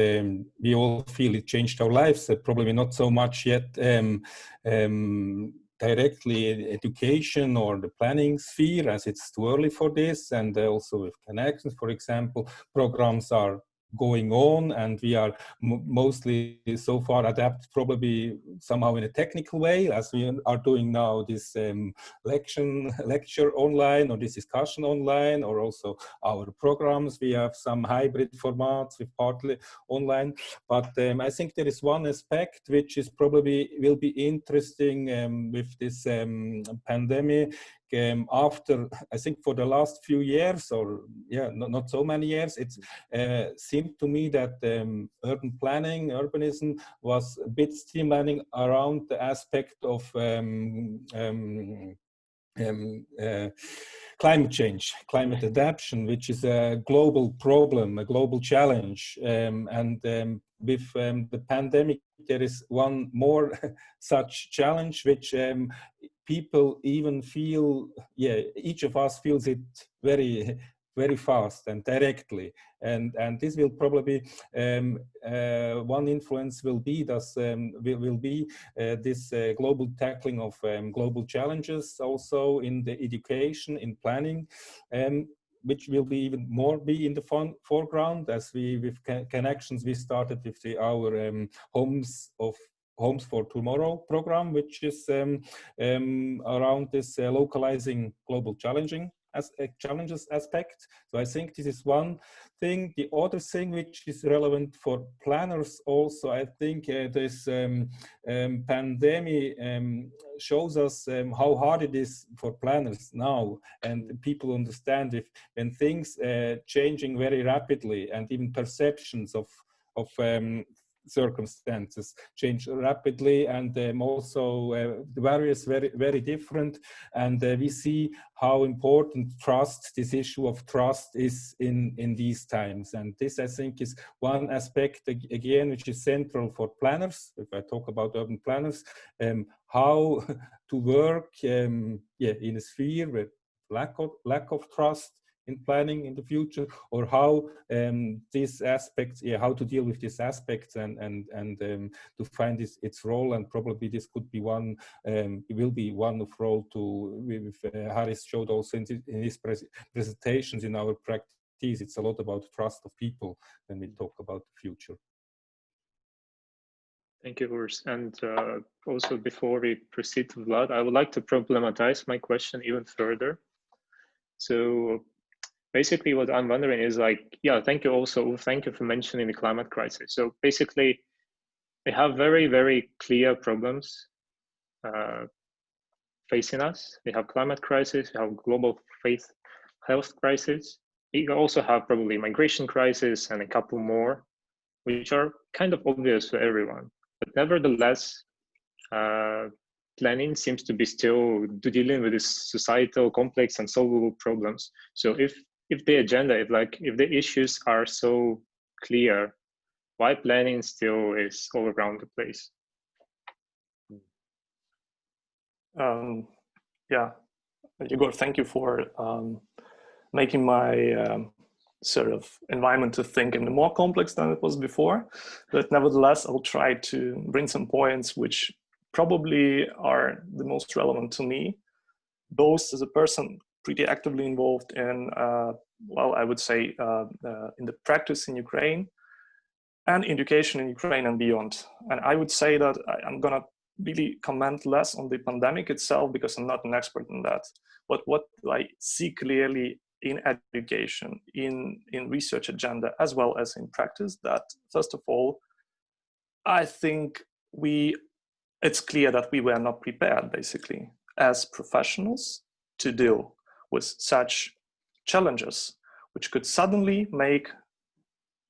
we all feel it changed our lives. Probably not so much yet directly education or the planning sphere, as it's too early for this, and also with connections, for example, programs are going on, and we are mostly so far adapted probably somehow in a technical way, as we are doing now this lecture online, or this discussion online, or also our programs. We have some hybrid formats with partly online, but I think there is one aspect which is probably will be interesting with this pandemic. After, I think for the last few years, or yeah, not so many years, it seemed to me that urban planning, urbanism was a bit streamlining around the aspect of climate change, climate adaptation, which is a global problem, a global challenge. With the pandemic, there is one more such challenge, which people even feel, yeah, each of us feels it very, very fast and directly. And this will probably, one influence will be this global tackling of global challenges, also in the education, in planning, which will be even more be in the foreground, as we, with connections, we started with our Homes for Tomorrow program, which is around this localizing global challenges aspect. So I think this is one thing. The other thing which is relevant for planners also, I think this pandemic shows us how hard it is for planners now, and people understand when things changing very rapidly, and even perceptions of circumstances change rapidly, and also the various very different, and we see how important this issue of trust is in these times. And this, I think, is one aspect again which is central for planners. If I talk about urban planners, how to work in a sphere with lack of trust in planning in the future, or how these aspects, how to deal with these aspects, and to find its role. And probably this could be one, it will be one of role to, with Haris showed also in his presentations in our practice. It's a lot about trust of people when we talk about the future. Thank you, Urs. And also, before we proceed to Vlad, I would like to problematize my question even further. So basically what I'm wondering is, like, yeah, thank you for mentioning the climate crisis. So basically we have very, very clear problems facing us. We have climate crisis, we have global health crisis. We also have probably migration crisis and a couple more, which are kind of obvious for everyone. But nevertheless, planning seems to be still dealing with this societal complex and solvable problems. So if the agenda, if the issues are so clear, why planning still is all around the place? Yeah, Igor, thank you for making my sort of environment to think in more complex than it was before. But nevertheless, I'll try to bring some points which probably are the most relevant to me, both as a person pretty actively involved in, well, I would say in the practice in Ukraine and education in Ukraine and beyond. And I would say that I'm gonna really comment less on the pandemic itself, because I'm not an expert in that. But what I see clearly in education, in research agenda, as well as in practice, that first of all, I think it's clear that we were not prepared, basically, as professionals to deal with such challenges, which could suddenly make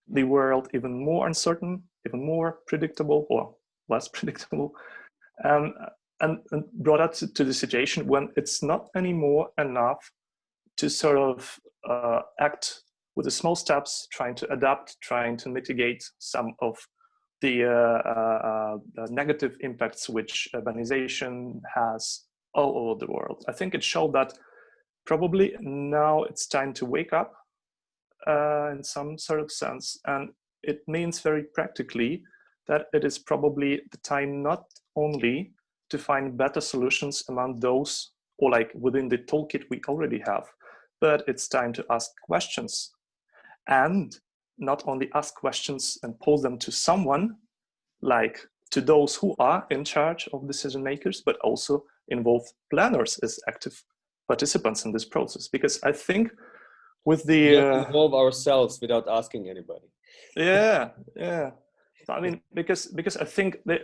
the world even more uncertain, even more predictable, or less predictable, and brought us to the situation when it's not anymore enough to sort of act with the small steps, trying to adapt, trying to mitigate some of the negative impacts which urbanization has all over the world. I think it showed that probably now it's time to wake up in some sort of sense. And it means very practically that it is probably the time not only to find better solutions among those or like within the toolkit we already have, but it's time to ask questions. And not only ask questions and pose them to someone, like to those who are in charge of decision makers, but also involve planners as active participants in this process. Because I think with the... we have to involve ourselves without asking anybody. Yeah. I mean, because I think that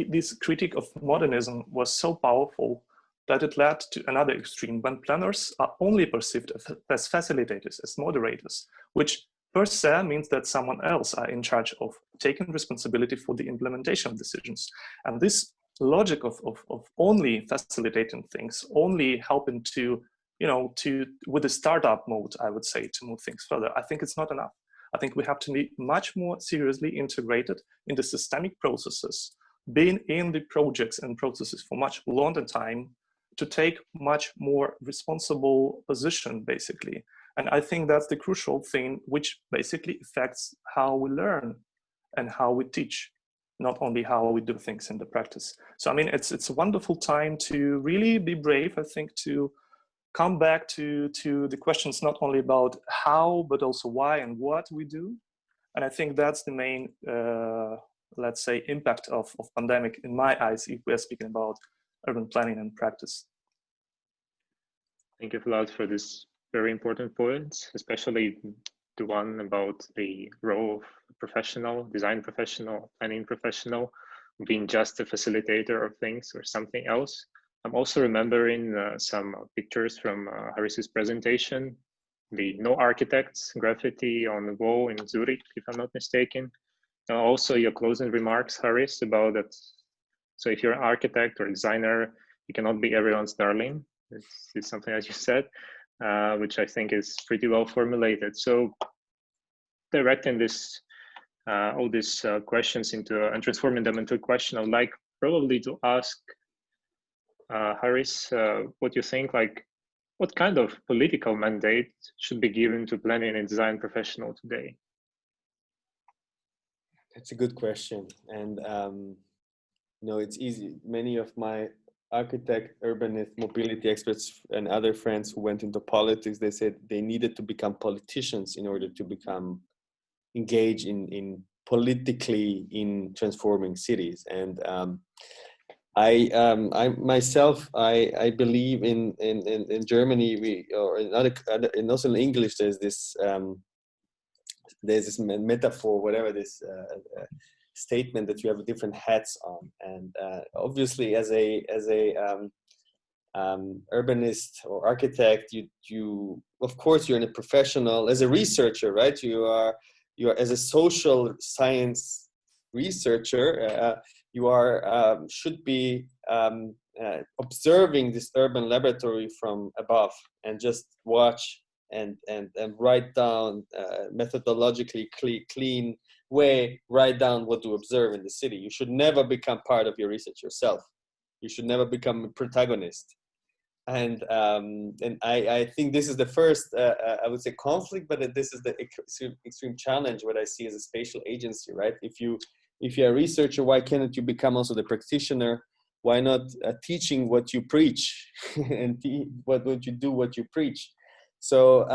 this critique of modernism was so powerful that it led to another extreme when planners are only perceived as facilitators, as moderators, which per se means that someone else are in charge of taking responsibility for the implementation of decisions. And this logic of only facilitating things, only helping to, with the startup mode, I would say, to move things further, I think it's not enough. I think we have to be much more seriously integrated in the systemic processes, being in the projects and processes for much longer time, to take much more responsible position, basically. And I think that's the crucial thing, which basically affects how we learn and how we teach, not only how we do things in the practice. So, I mean, it's a wonderful time to really be brave, I think, to come back to the questions not only about how, but also why and what we do. And I think that's the main, let's say, impact of pandemic in my eyes, if we are speaking about urban planning and practice. Thank you, Vlad, for this very important points, especially the one about the role of professional, design professional, planning professional, being just a facilitator of things or something else. I'm also remembering some pictures from Harris's presentation, the no architects graffiti on the wall in Zurich, if I'm not mistaken. And also your closing remarks, Harris, about that. So if you're an architect or designer, you cannot be everyone's darling. It's something that you said, which I think is pretty well formulated. So directing this, all these questions into and transforming them into a question, I would like probably to ask Harris, what you think, like, what kind of political mandate should be given to planning and design professional today? That's a good question. And, it's easy. Many of my architect, urbanist, mobility experts and other friends who went into politics, they said they needed to become politicians in order to become engaged in politically in transforming cities. And I myself, I believe in Germany, and also in English, there's this metaphor, whatever, this statement that you have different hats on. And obviously, as a urbanist or architect, you of course you're in a professional, as a researcher, right? You are as a social science researcher. You are should be observing this urban laboratory from above and just watch and write down methodologically clean way, write down what to observe in the city. You should never become part of your research yourself. You should never become a protagonist. And I think this is the first, I would say, conflict, but this is the extreme challenge what I see as a spatial agency, right? If you're a researcher, why cannot you become also the practitioner? Why not teaching what you preach and what would you do what you preach? So,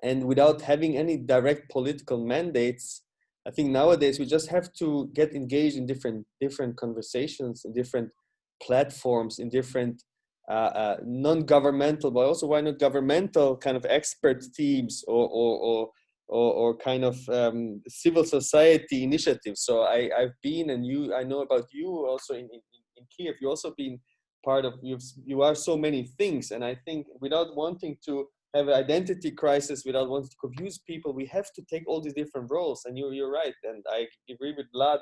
and without having any direct political mandates, I think nowadays we just have to get engaged in different conversations, in different platforms, in different non-governmental, but also why not governmental kind of expert teams or kind of civil society initiatives. So I've been, and I know about you also in Kiev. You also been part of. You are so many things, and I think without wanting to have an identity crisis, without wanting to confuse people, we have to take all these different roles. And you're right, and I agree with Vlad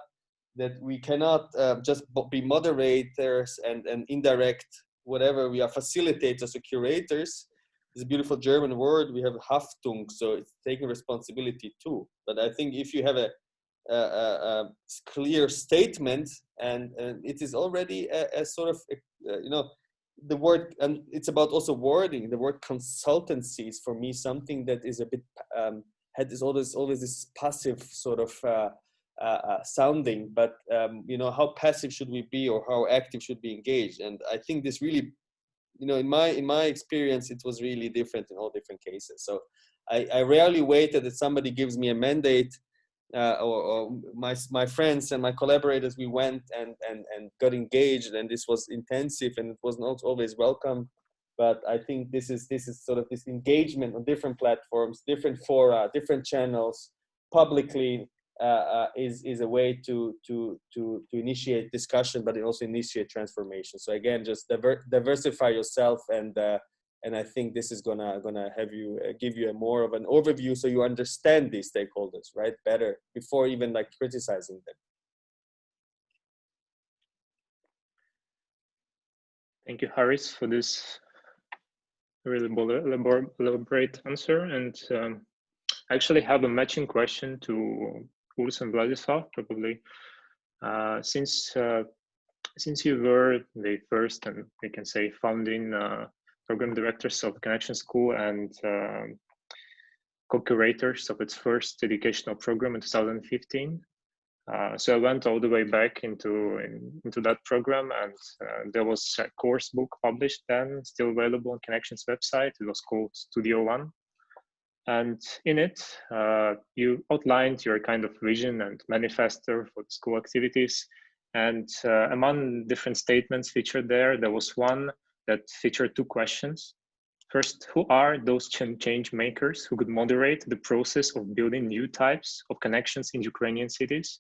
that we cannot just be moderators and indirect whatever. We are facilitators or curators. It's a beautiful German word. We have Haftung, so it's taking responsibility too. But I think if you have clear statement, and it is already a sort of the word, and it's about also wording. The word consultancy is for me something that is a bit is always this passive sort of sounding, but how passive should we be, or how active should we engage? And I think this really, in my experience, it was really different in all different cases. So I rarely waited that somebody gives me a mandate, or my friends and my collaborators, we went and got engaged, and this was intensive, and it was not always welcome. But I think this is sort of this engagement on different platforms, different fora, different channels, publicly, is a way to initiate discussion, but it also initiate transformation. So again, just diversify yourself, and I think this is gonna have you give you a more of an overview, so you understand these stakeholders, right, better before even like criticizing them. Thank you, Haris, for this really elaborate answer. And I actually have a matching question to Urs and Vladislav, probably. Since you were the first, and we can say founding program directors of Connection School and co-curators of its first educational program in 2015. So I went all the way back into that program, and there was a course book published then, still available on Connection's website. It was called Studio One. And in it, you outlined your kind of vision and manifesto for the school activities. And among different statements featured there was one that featured two questions. First, who are those change makers who could moderate the process of building new types of connections in Ukrainian cities?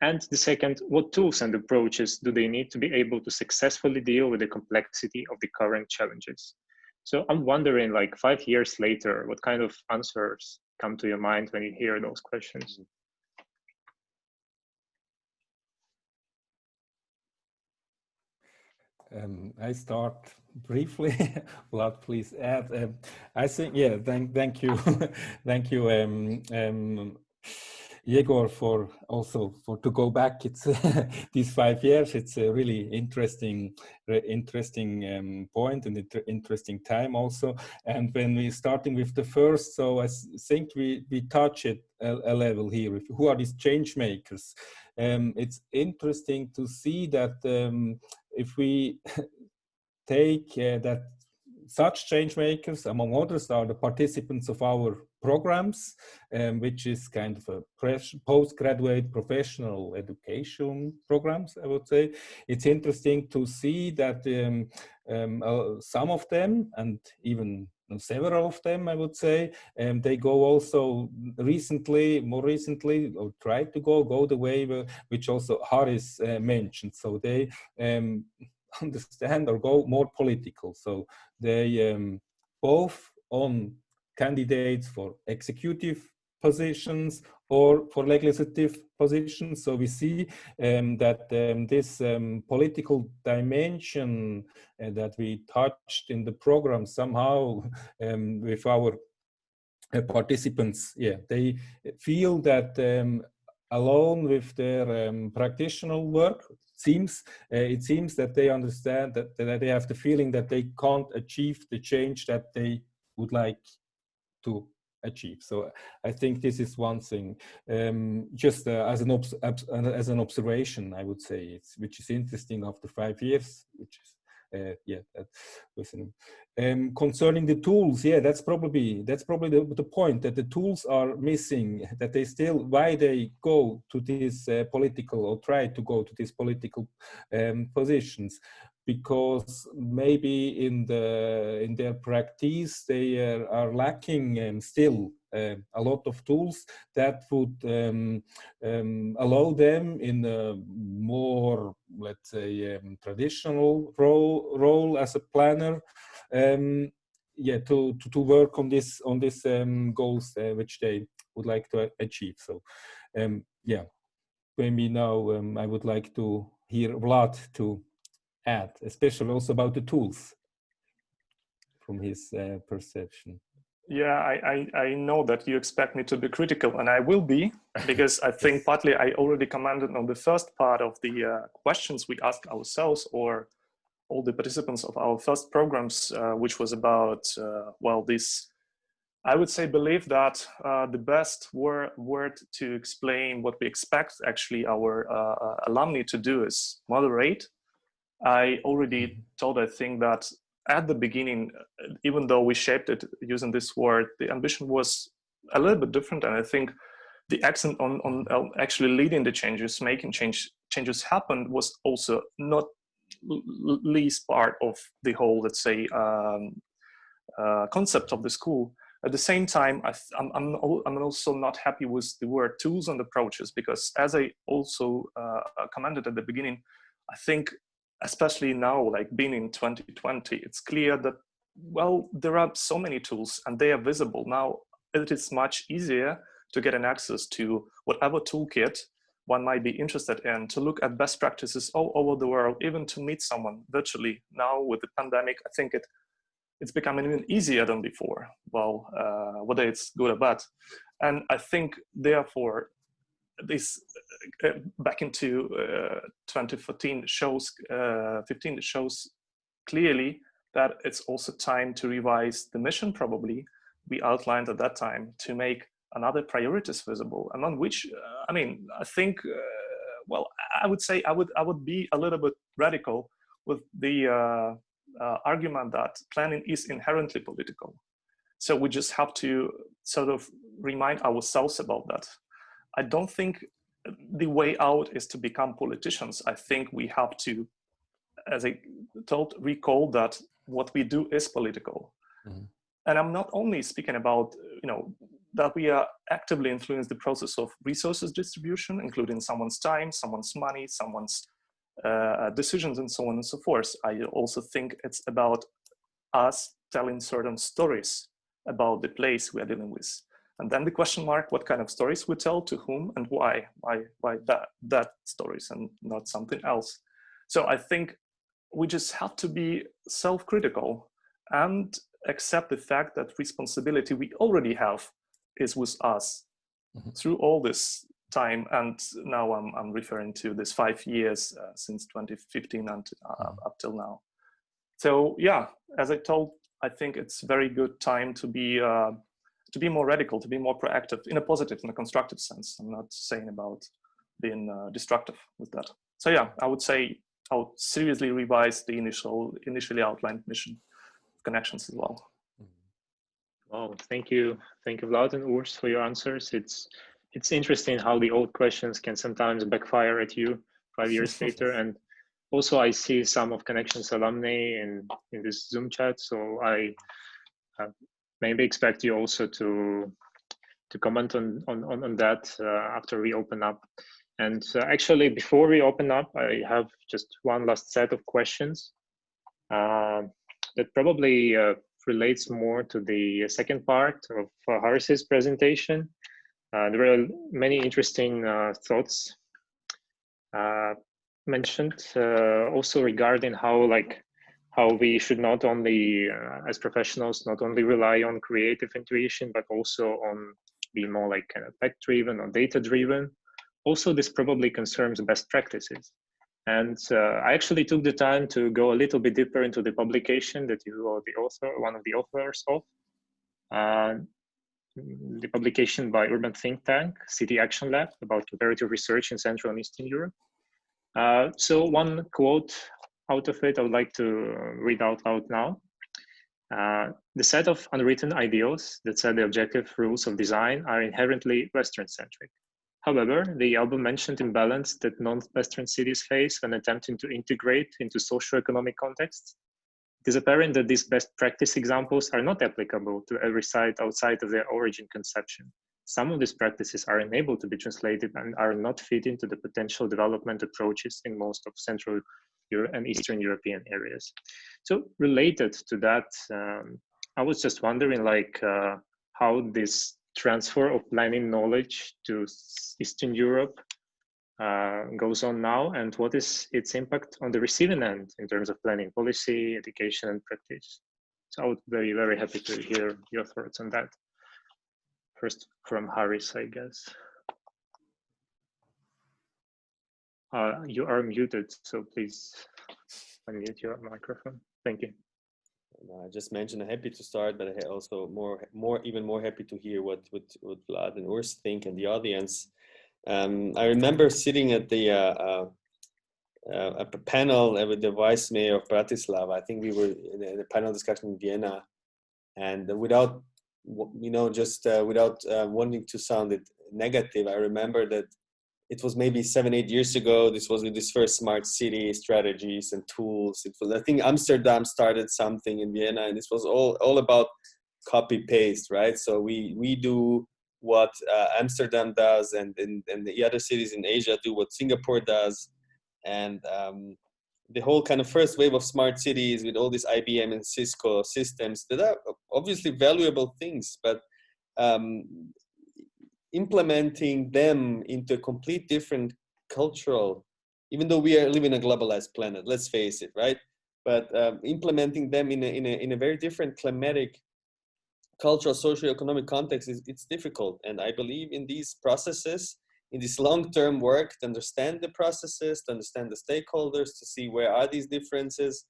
And the second, what tools and approaches do they need to be able to successfully deal with the complexity of the current challenges? So I'm wondering, like 5 years later, what kind of answers come to your mind when you hear those questions? I start briefly. Vlad, please add. I think, yeah, thank you, thank you, Yegor, for to go back. It's these 5 years. It's a really interesting point and interesting time also. And when we're starting with the first, so I think we touch it a level here. Who are these change makers? It's interesting to see that if we take that such change makers, among others, are the participants of our programs, which is kind of a postgraduate professional education programs, I would say. It's interesting to see that some of them, and even several of them, I would say, they go also more recently, or try to go the way which also Haris mentioned. So they understand or go more political. So they both on candidates for executive positions or for legislative positions. So we see that this political dimension that we touched in the program somehow with our participants, yeah, they feel that alone with their practitioner work, it seems that they understand that they have the feeling that they can't achieve the change that they would like to achieve. So I think this is one thing. Just as an observation, I would say, which is interesting after 5 years, which is concerning the tools, yeah, that's probably the point, that the tools are missing, that they still, why they go to this political, or try to go to these political positions, because maybe in their practice they are lacking still a lot of tools that would allow them in a more, let's say, traditional role as a planner, to work on this goals which they would like to achieve. So maybe now I would like to hear Vlad to add, especially also about the tools from his perception. Yeah, I know that you expect me to be critical, and I will be, because I think partly I already commented on the first part of the questions we asked ourselves, or all the participants of our first programs, which was about, well, this, I would say, belief that the best word to explain what we expect actually our alumni to do is moderate. I already told, I think, that at the beginning, even though we shaped it using this word, the ambition was a little bit different. And I think the accent on actually leading the changes, making changes happen, was also not least part of the whole, let's say, concept of the school. At the same time, I'm also not happy with the word tools and approaches, because as I also commented at the beginning, I think, especially now, like being in 2020, it's clear that, well, there are so many tools and they are visible. Now it is much easier to get an access to whatever toolkit one might be interested in, to look at best practices all over the world, even to meet someone virtually. Now with the pandemic, I think it's becoming even easier than before, well, whether it's good or bad. And I think, therefore, this back into 2014 shows, 15 shows clearly that it's also time to revise the mission, probably, we outlined at that time, to make another priorities visible, among which, I mean, I think, well, I would say I would be a little bit radical with the argument that planning is inherently political. So we just have to sort of remind ourselves about that. I don't think the way out is to become politicians. I think we have to, as I told, recall that what we do is political. Mm-hmm. And I'm not only speaking about, that we are actively influence the process of resources distribution, including someone's time, someone's money, someone's decisions, and so on and so forth. I also think it's about us telling certain stories about the place we are dealing with. And then the question mark, what kind of stories we tell, to whom, and why that stories and not something else. So I think we just have to be self-critical and accept the fact that responsibility we already have is with us through all this time. And now I'm referring to this 5 years since 2015 and up till now. So yeah, as I told, I think it's very good time to be more radical, to be more proactive in a positive and a constructive sense. I'm not saying about being destructive with that. So yeah, I would say I would seriously revise the initially outlined mission connections as well. Wow, thank you, Vlad and Urs, for your answers. It's interesting how the old questions can sometimes backfire at you 5 years later. And also, I see some of Connections alumni in this Zoom chat, so I maybe expect you also to comment on that after we open up. And actually, before we open up, I have just one last set of questions that probably relates more to the second part of Haris's presentation. There were many interesting thoughts mentioned, also regarding how we should not only, as professionals, not only rely on creative intuition, but also on being more like kind of tech-driven or data-driven. Also, this probably concerns best practices. And I actually took the time to go a little bit deeper into the publication that you are the author, one of the authors of. The publication by Urban Think Tank, City Action Lab, about comparative research in Central and Eastern Europe. So one quote out of it I would like to read out loud now. The set of unwritten ideals that set the objective rules of design are inherently Western-centric. However, the album mentioned imbalance that non-Western cities face when attempting to integrate into socio-economic contexts. It is apparent that these best practice examples are not applicable to every site outside of their origin conception. Some of these practices are unable to be translated and are not fit into the potential development approaches in most of Central and Eastern European areas. So related to that, I was just wondering how this transfer of planning knowledge to Eastern Europe goes on now, and what is its impact on the receiving end in terms of planning policy, education, and practice? So I would be very happy to hear your thoughts on that. First from Haris, I guess. You are muted, so please unmute your microphone. Thank you. I just mentioned I'm happy to start, but I also even more happy to hear what Vlad and Urs think and the audience. I remember sitting at the a panel with the vice mayor of Bratislava. I think we were in a panel discussion in Vienna, and without wanting to sound it negative, I remember that it was maybe 7-8 years ago. This was with this first smart city strategies and tools. It was, I think Amsterdam started something in Vienna, and this was all about copy paste, right? So we do what Amsterdam does, and the other cities in Asia do what Singapore does, and the whole kind of first wave of smart cities with all these IBM and Cisco systems that are obviously valuable things, but implementing them into a complete different cultural, even though we are living in a globalized planet, let's face it, right? But implementing them in a very different climatic, cultural, socio-economic context it's difficult. And I believe in these processes, in this long-term work, to understand the processes, to understand the stakeholders, to see where are these differences.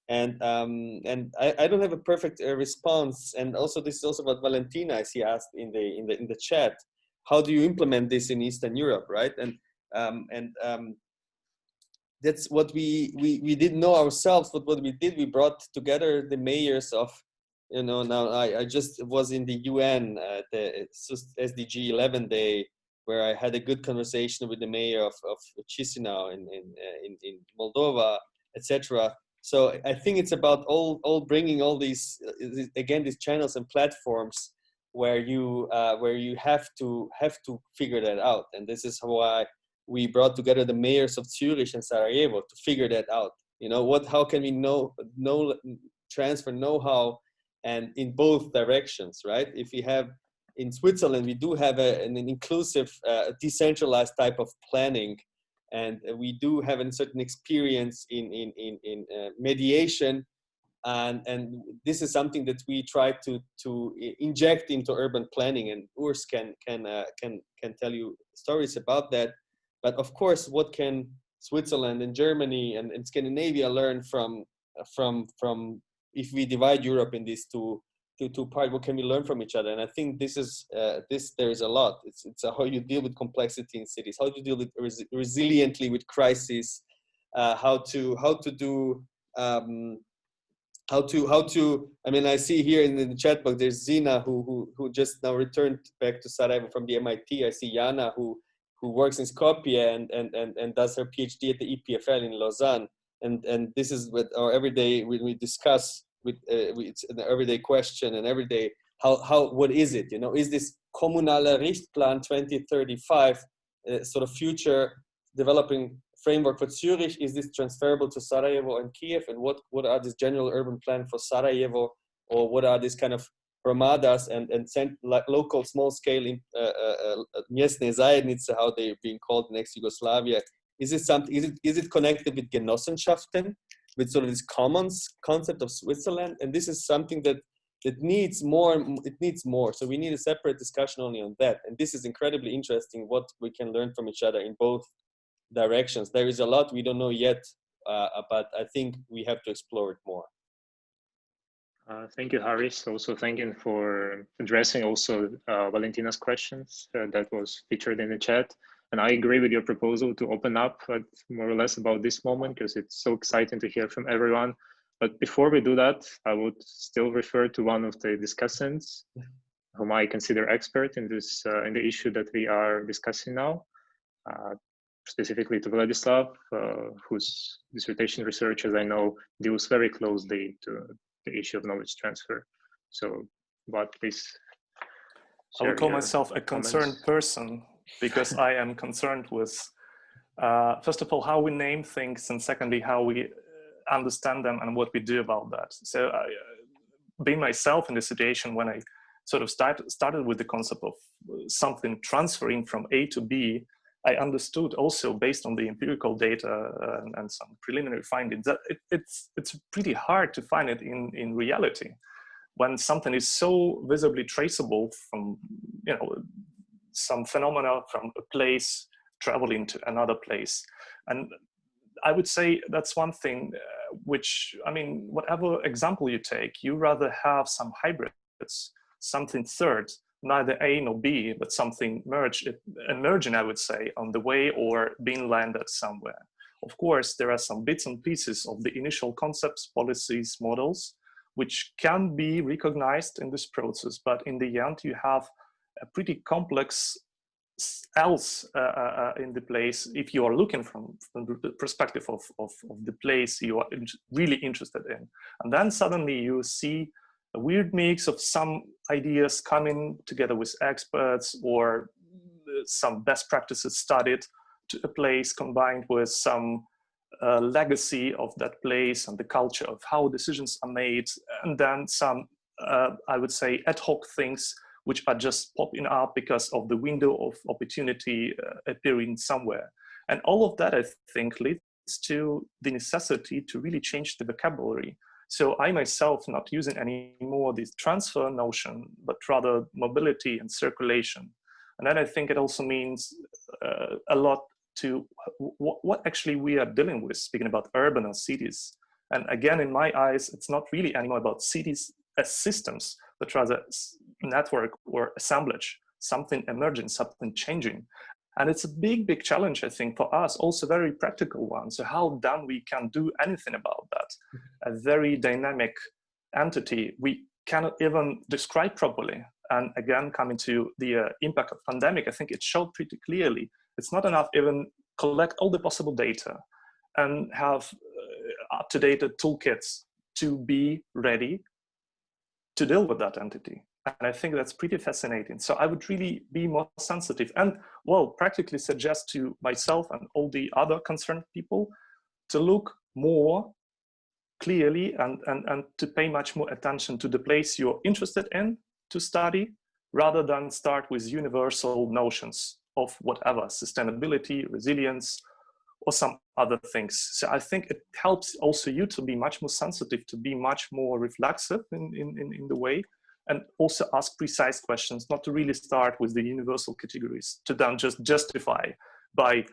And I don't have a perfect response. And also, this is also what Valentina, as he asked in the chat. How do you implement this in Eastern Europe, right? And that's what we didn't know ourselves. But what we did, we brought together the mayors of, now I just was in the UN at the SDG 11 day, where I had a good conversation with the mayor of Chisinau in Moldova, etc. So I think it's about all bringing all these channels and platforms where you have to figure that out. And this is why we brought together the mayors of Zurich and Sarajevo to figure that out. How can we transfer know-how and in both directions, right? If we have in Switzerland, we do have an inclusive, decentralized type of planning, and we do have a certain experience in mediation. And this is something that we try to inject into urban planning, and Urs can tell you stories about that. But of course, what can Switzerland and Germany and Scandinavia learn from if we divide Europe in these two parts? What can we learn from each other? And I think there is a lot. It's how you deal with complexity in cities, how to deal with resiliently with crises, how to do. I mean, I see here in the chat box, there's Zina who just now returned back to Sarajevo from the MIT. I see Jana who works in Skopje and does her PhD at the EPFL in Lausanne. And this is what our everyday, when we discuss it's an everyday question, and everyday, what is it? Is this Kommunaler Richtplan 2035 sort of future developing framework for Zurich? Is this transferable to Sarajevo and Kiev? And what are this general urban plan for Sarajevo, or what are these kind of promadas and like local small scale miestne zajednice, how they're being called in ex-Yugoslavia? Is it connected with Genossenschaften, with sort of this commons concept of Switzerland? And this is something that needs more. It needs more. So we need a separate discussion only on that. And this is incredibly interesting, what we can learn from each other in both directions. There is a lot we don't know yet, but I think we have to explore it more. Thank you, Haris. Also, thank you for addressing also Valentina's questions that was featured in the chat. And I agree with your proposal to open up more or less about this moment, because it's so exciting to hear from everyone. But before we do that, I would still refer to one of the discussants, whom I consider expert in this in the issue that we are discussing now. Specifically to Vladislav, whose dissertation research, as I know, deals very closely to the issue of knowledge transfer. So, Vlad, please. I will call myself a concerned person, because I am concerned with, first of all, how we name things, and secondly, how we understand them and what we do about that. So, being myself in the situation when I sort of started with the concept of something transferring from A to B, I understood also based on the empirical data and some preliminary findings that it's pretty hard to find it in reality when something is so visibly traceable from, you know, some phenomena from a place traveling to another place. And I would say that's one thing which, I mean, whatever example you take, you rather have some hybrids, something third, neither A nor B, but something emerging, I would say, on the way or being landed somewhere. Of course, there are some bits and pieces of the initial concepts, policies, models, which can be recognized in this process, but in the end, you have a pretty complex else in the place if you are looking from the perspective of the place you are really interested in. And then suddenly you see a weird mix of some ideas coming together with experts or some best practices studied to a place combined with some legacy of that place and the culture of how decisions are made, and then some, I would say, ad hoc things which are just popping up because of the window of opportunity appearing somewhere. And all of that, I think, leads to the necessity to really change the vocabulary. So I myself not using anymore this transfer notion, but rather mobility and circulation. And then I think it also means a lot to what actually we are dealing with, speaking about urban and cities. And again, in my eyes, it's not really anymore about cities as systems, but rather network or assemblage, something emerging, something changing. And it's a big, big challenge, I think, for us, also very practical one. So how then we can do anything about that? A very dynamic entity we cannot even describe properly. And again, coming to the impact of pandemic, I think it showed pretty clearly, it's not enough even collect all the possible data and have up-to-date toolkits to be ready to deal with that entity. And I think that's pretty fascinating. So I would really be more sensitive and, well, practically suggest to myself and all the other concerned people to look more clearly and to pay much more attention to the place you're interested in to study, rather than start with universal notions of whatever, sustainability, resilience, or some other things. So I think it helps also you to be much more sensitive, to be much more reflexive in the way, and also ask precise questions, not to really start with the universal categories, to then just justify by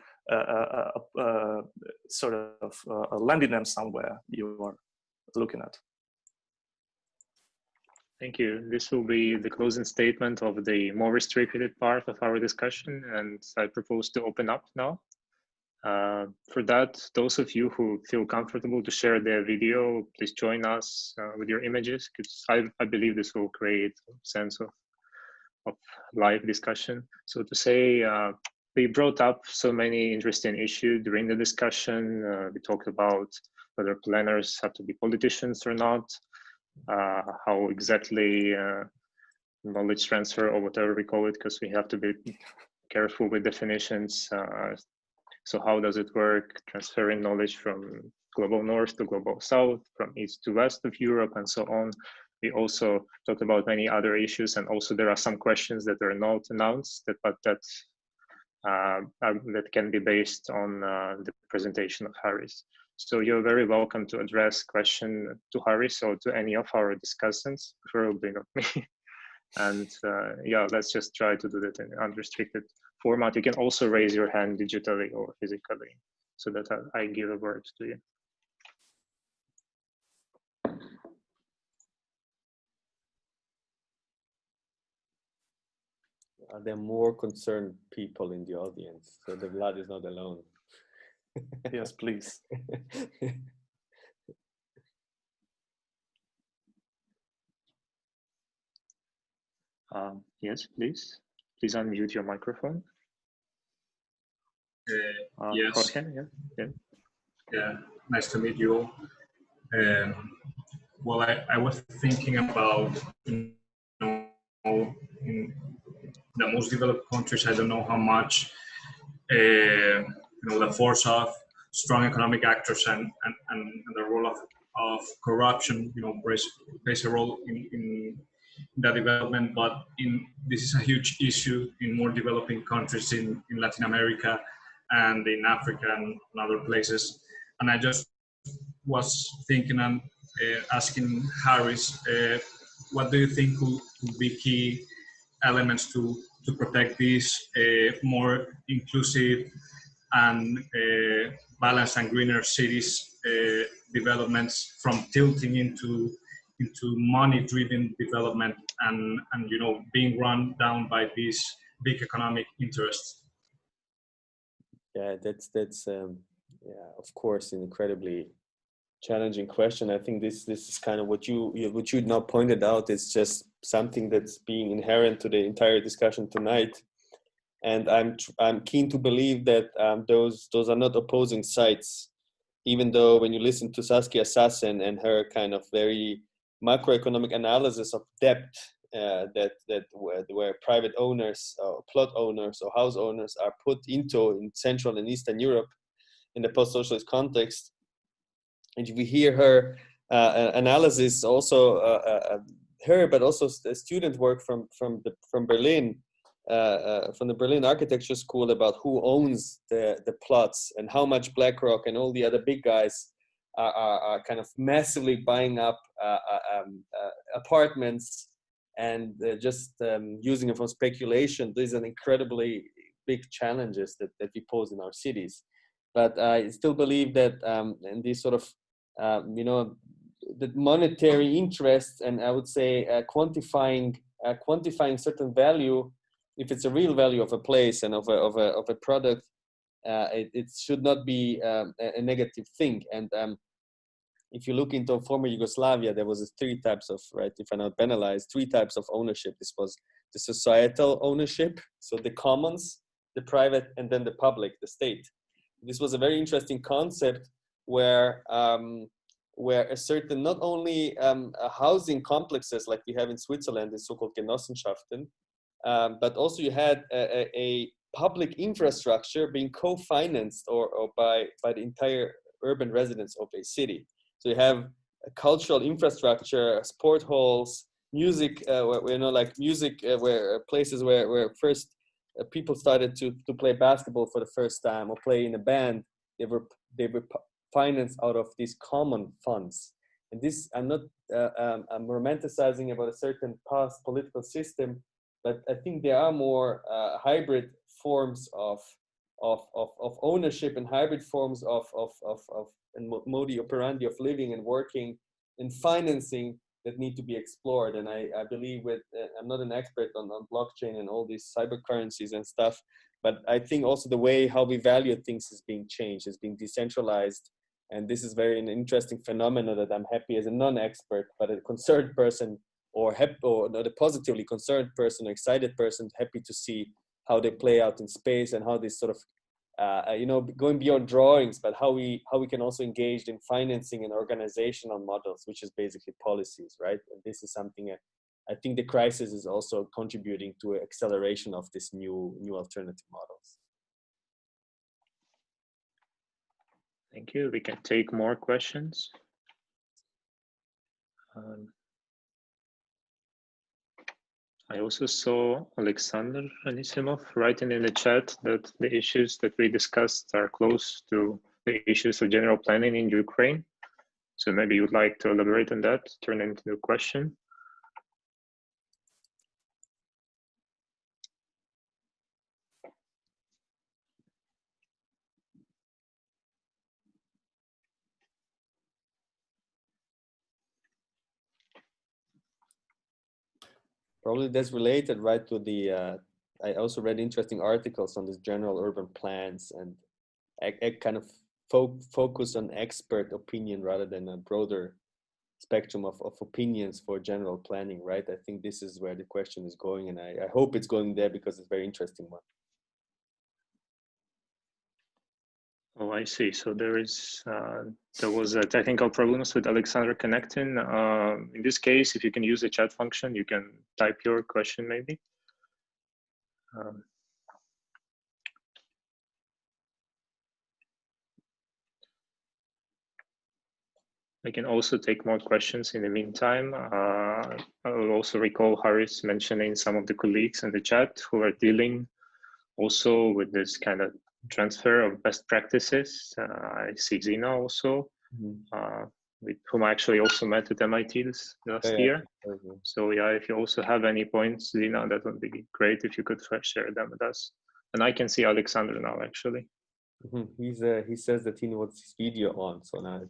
sort of landing them somewhere you are looking at. Thank you. This will be the closing statement of the more restricted part of our discussion, and I propose to open up now. For that, those of you who feel comfortable to share their video, please join us with your images, because I believe this will create a sense of live discussion. So to say, we brought up so many interesting issues during the discussion. We talked about whether planners have to be politicians or not, how exactly knowledge transfer, or whatever we call it, because we have to be careful with definitions. So how does it work, transferring knowledge from global north to global south, from east to west of Europe, and so on. We also talked about many other issues, and also there are some questions that are not announced, but that can be based on the presentation of Harris. So you're very welcome to address question to Harris or to any of our discussants, preferably not me. And yeah, let's just try to do that in an unrestricted format. You can also raise your hand digitally or physically so that I give a word to you. Are there more concerned people in the audience? So the Vlad is not alone. Yes, please. Yes, please. Please unmute your microphone. Yes. Jorge, yeah. Yeah, nice to meet you all. Well, I was thinking about, in the most developed countries, I don't know how much, the force of strong economic actors and the role of corruption, plays a role the development, but this is a huge issue in more developing countries in Latin America and in Africa and other places. And I just was thinking and asking Harris, what do you think could be key elements to protect these more inclusive and balanced and greener cities developments from tilting into money-driven development and being run down by these big economic interests? Yeah, that's yeah, of course, an incredibly challenging question. I think this is kind of what you now pointed out. It's just something that's being inherent to the entire discussion tonight, and I'm keen to believe that those are not opposing sides. Even though when you listen to Saskia Sassen and her kind of very macroeconomic analysis of debt, where private owners, or plot owners, or house owners are put into in Central and Eastern Europe in the post-socialist context, and we hear her analysis, also her, but also the student work from Berlin, from the Berlin Architecture School, about who owns the plots and how much BlackRock and all the other big guys are kind of massively buying up apartments and just using it for speculation. These are incredibly big challenges that we pose in our cities. But I still believe that in these sort of, the monetary interests, and I would say quantifying certain value, if it's a real value of a place and of a product, it should not be a negative thing. And if you look into former Yugoslavia, there was three types of, right, if I not penalize, three types of ownership. This was the societal ownership, so the commons, the private, and then the public, the state. This was a very interesting concept where a certain, not only housing complexes like we have in Switzerland, the so-called Genossenschaften, but also you had a public infrastructure being co-financed or by the entire urban residents of a city. So you have a cultural infrastructure, sport halls, music, where places where first people started to play basketball for the first time or play in a band. They were financed out of these common funds. And this, I'm not I'm romanticizing about a certain past political system, but I think there are more hybrid forms of ownership and hybrid forms of modus operandi of living and working and financing that need to be explored. And I believe I'm not an expert on blockchain and all these cyber currencies and stuff, but I think also the way how we value things is being changed, is being decentralized. And this is an interesting phenomenon that I'm happy as a non-expert, but a concerned person or not a positively concerned person, or excited person, happy to see how they play out in space and how this sort of, going beyond drawings, but how we can also engage in financing and organizational models, which is basically policies, right? And this is something I think the crisis is also contributing to an acceleration of this new alternative models. Thank you. We can take more questions. I also saw Alexander Anisimov writing in the chat that the issues that we discussed are close to the issues of general planning in Ukraine. So maybe you'd like to elaborate on that, turn it into a question. Probably that's related, right, to the, I also read interesting articles on these general urban plans, and I kind of focus on expert opinion rather than a broader spectrum of opinions for general planning, right? I think this is where the question is going, and I hope it's going there because it's a very interesting one. Oh, I see. So there was a technical problems with Alexander connecting. In this case, if you can use the chat function, you can type your question maybe. I can also take more questions in the meantime. I will also recall Haris mentioning some of the colleagues in the chat who are dealing also with this kind of transfer of best practices. I see Zina also, with whom I actually also met at MIT last year. So yeah, if you also have any points, Zina, that would be great if you could share them with us. And I can see Alexander now, actually. He says that he wants his video on, so now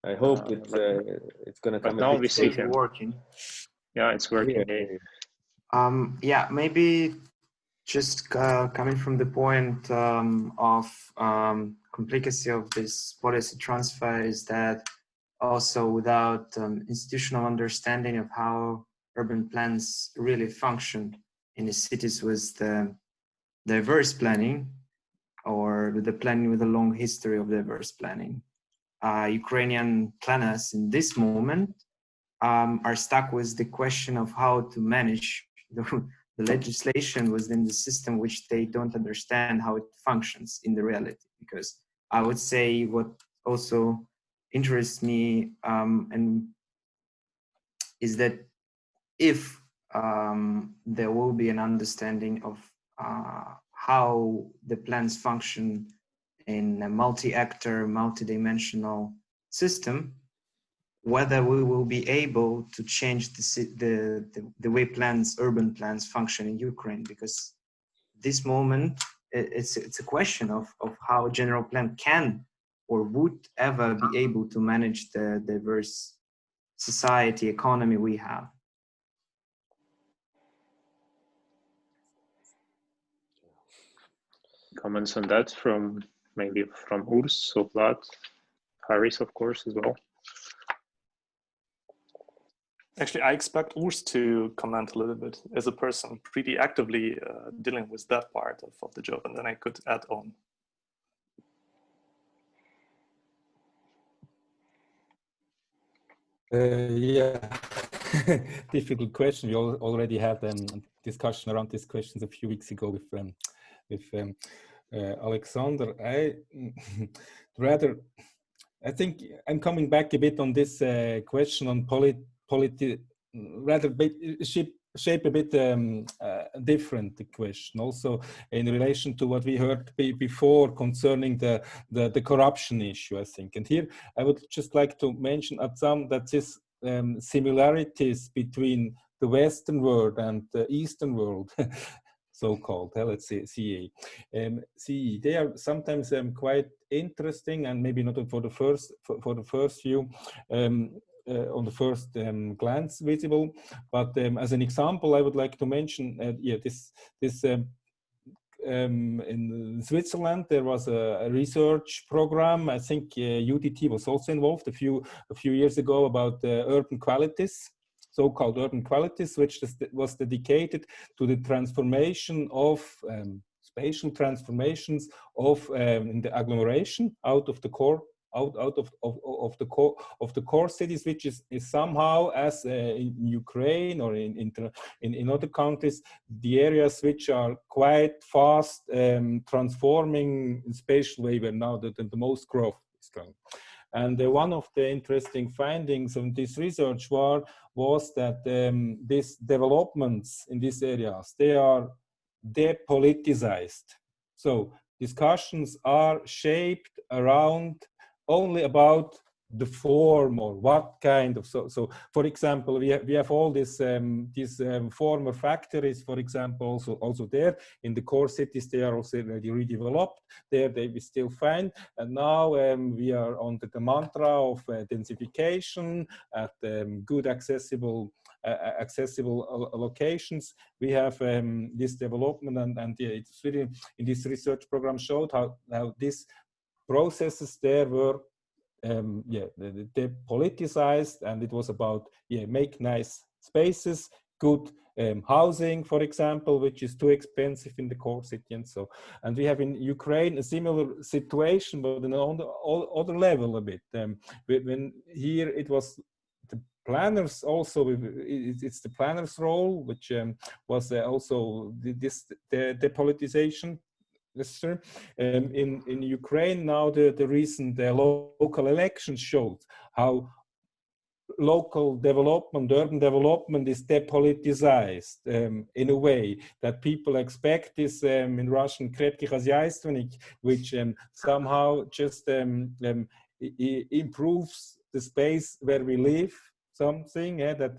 I hope it's gonna come. But now we see him. Working. Yeah, it's working. Yeah, maybe just coming from the point of complexity of this policy transfer is that also without institutional understanding of how urban plans really function in the cities with the diverse planning or with the planning with a long history of diverse planning. Ukrainian planners in this moment are stuck with the question of how to manage the legislation within the system, which they don't understand how it functions in the reality. Because I would say what also interests me and is that if there will be an understanding of how the plans function in a multi-actor, multi-dimensional system, whether we will be able to change the way urban plans function in Ukraine, because this moment it's a question of how a general plan can or would ever be able to manage the diverse society, economy we have. Comments on that from Urs, so Vlad, Haris, of course, as well. Actually, I expect Urs to comment a little bit as a person pretty actively dealing with that part of the job, and then I could add on. Yeah, difficult question. We already had discussion around these questions a few weeks ago with Alexander. I think I'm coming back a bit on this question on shape a bit different the question also in relation to what we heard before concerning the corruption issue, I think. And here I would just like to mention that this similarities between the Western world and the Eastern world so-called, let's say CE. They are sometimes quite interesting, and maybe not for the first view, on the first glance visible. But as an example, I would like to mention, in Switzerland there was a research program. I think UDT was also involved a few years ago about urban qualities. So-called urban qualities, which was dedicated to the transformation of spatial transformations of in the agglomeration out of the core of the core cities, which is somehow, as in Ukraine or in other countries, the areas which are quite fast transforming in spatial way, where now the most growth is going. And one of the interesting findings of this research was that these developments in these areas, they are depoliticized. So discussions are shaped around only about the form or what kind of, so for example, we have all these former factories, for example, also there in the core cities. They are also already redeveloped. There they will still find, and now we are on the mantra of densification at good accessible locations. We have this development, and it's really in this research program showed how these processes there were they politicized, and it was about make nice spaces, good housing, for example, which is too expensive in the core city, and so. And we have in Ukraine a similar situation, but on the other level a bit. When here it was the planners also, it's the planners' role, which was also the politicization Mr. In Ukraine now, the recent local elections showed how local development, urban development is depoliticized in a way that people expect this in Russian krepkih хозяйственник, which somehow just improves the space where we live, something that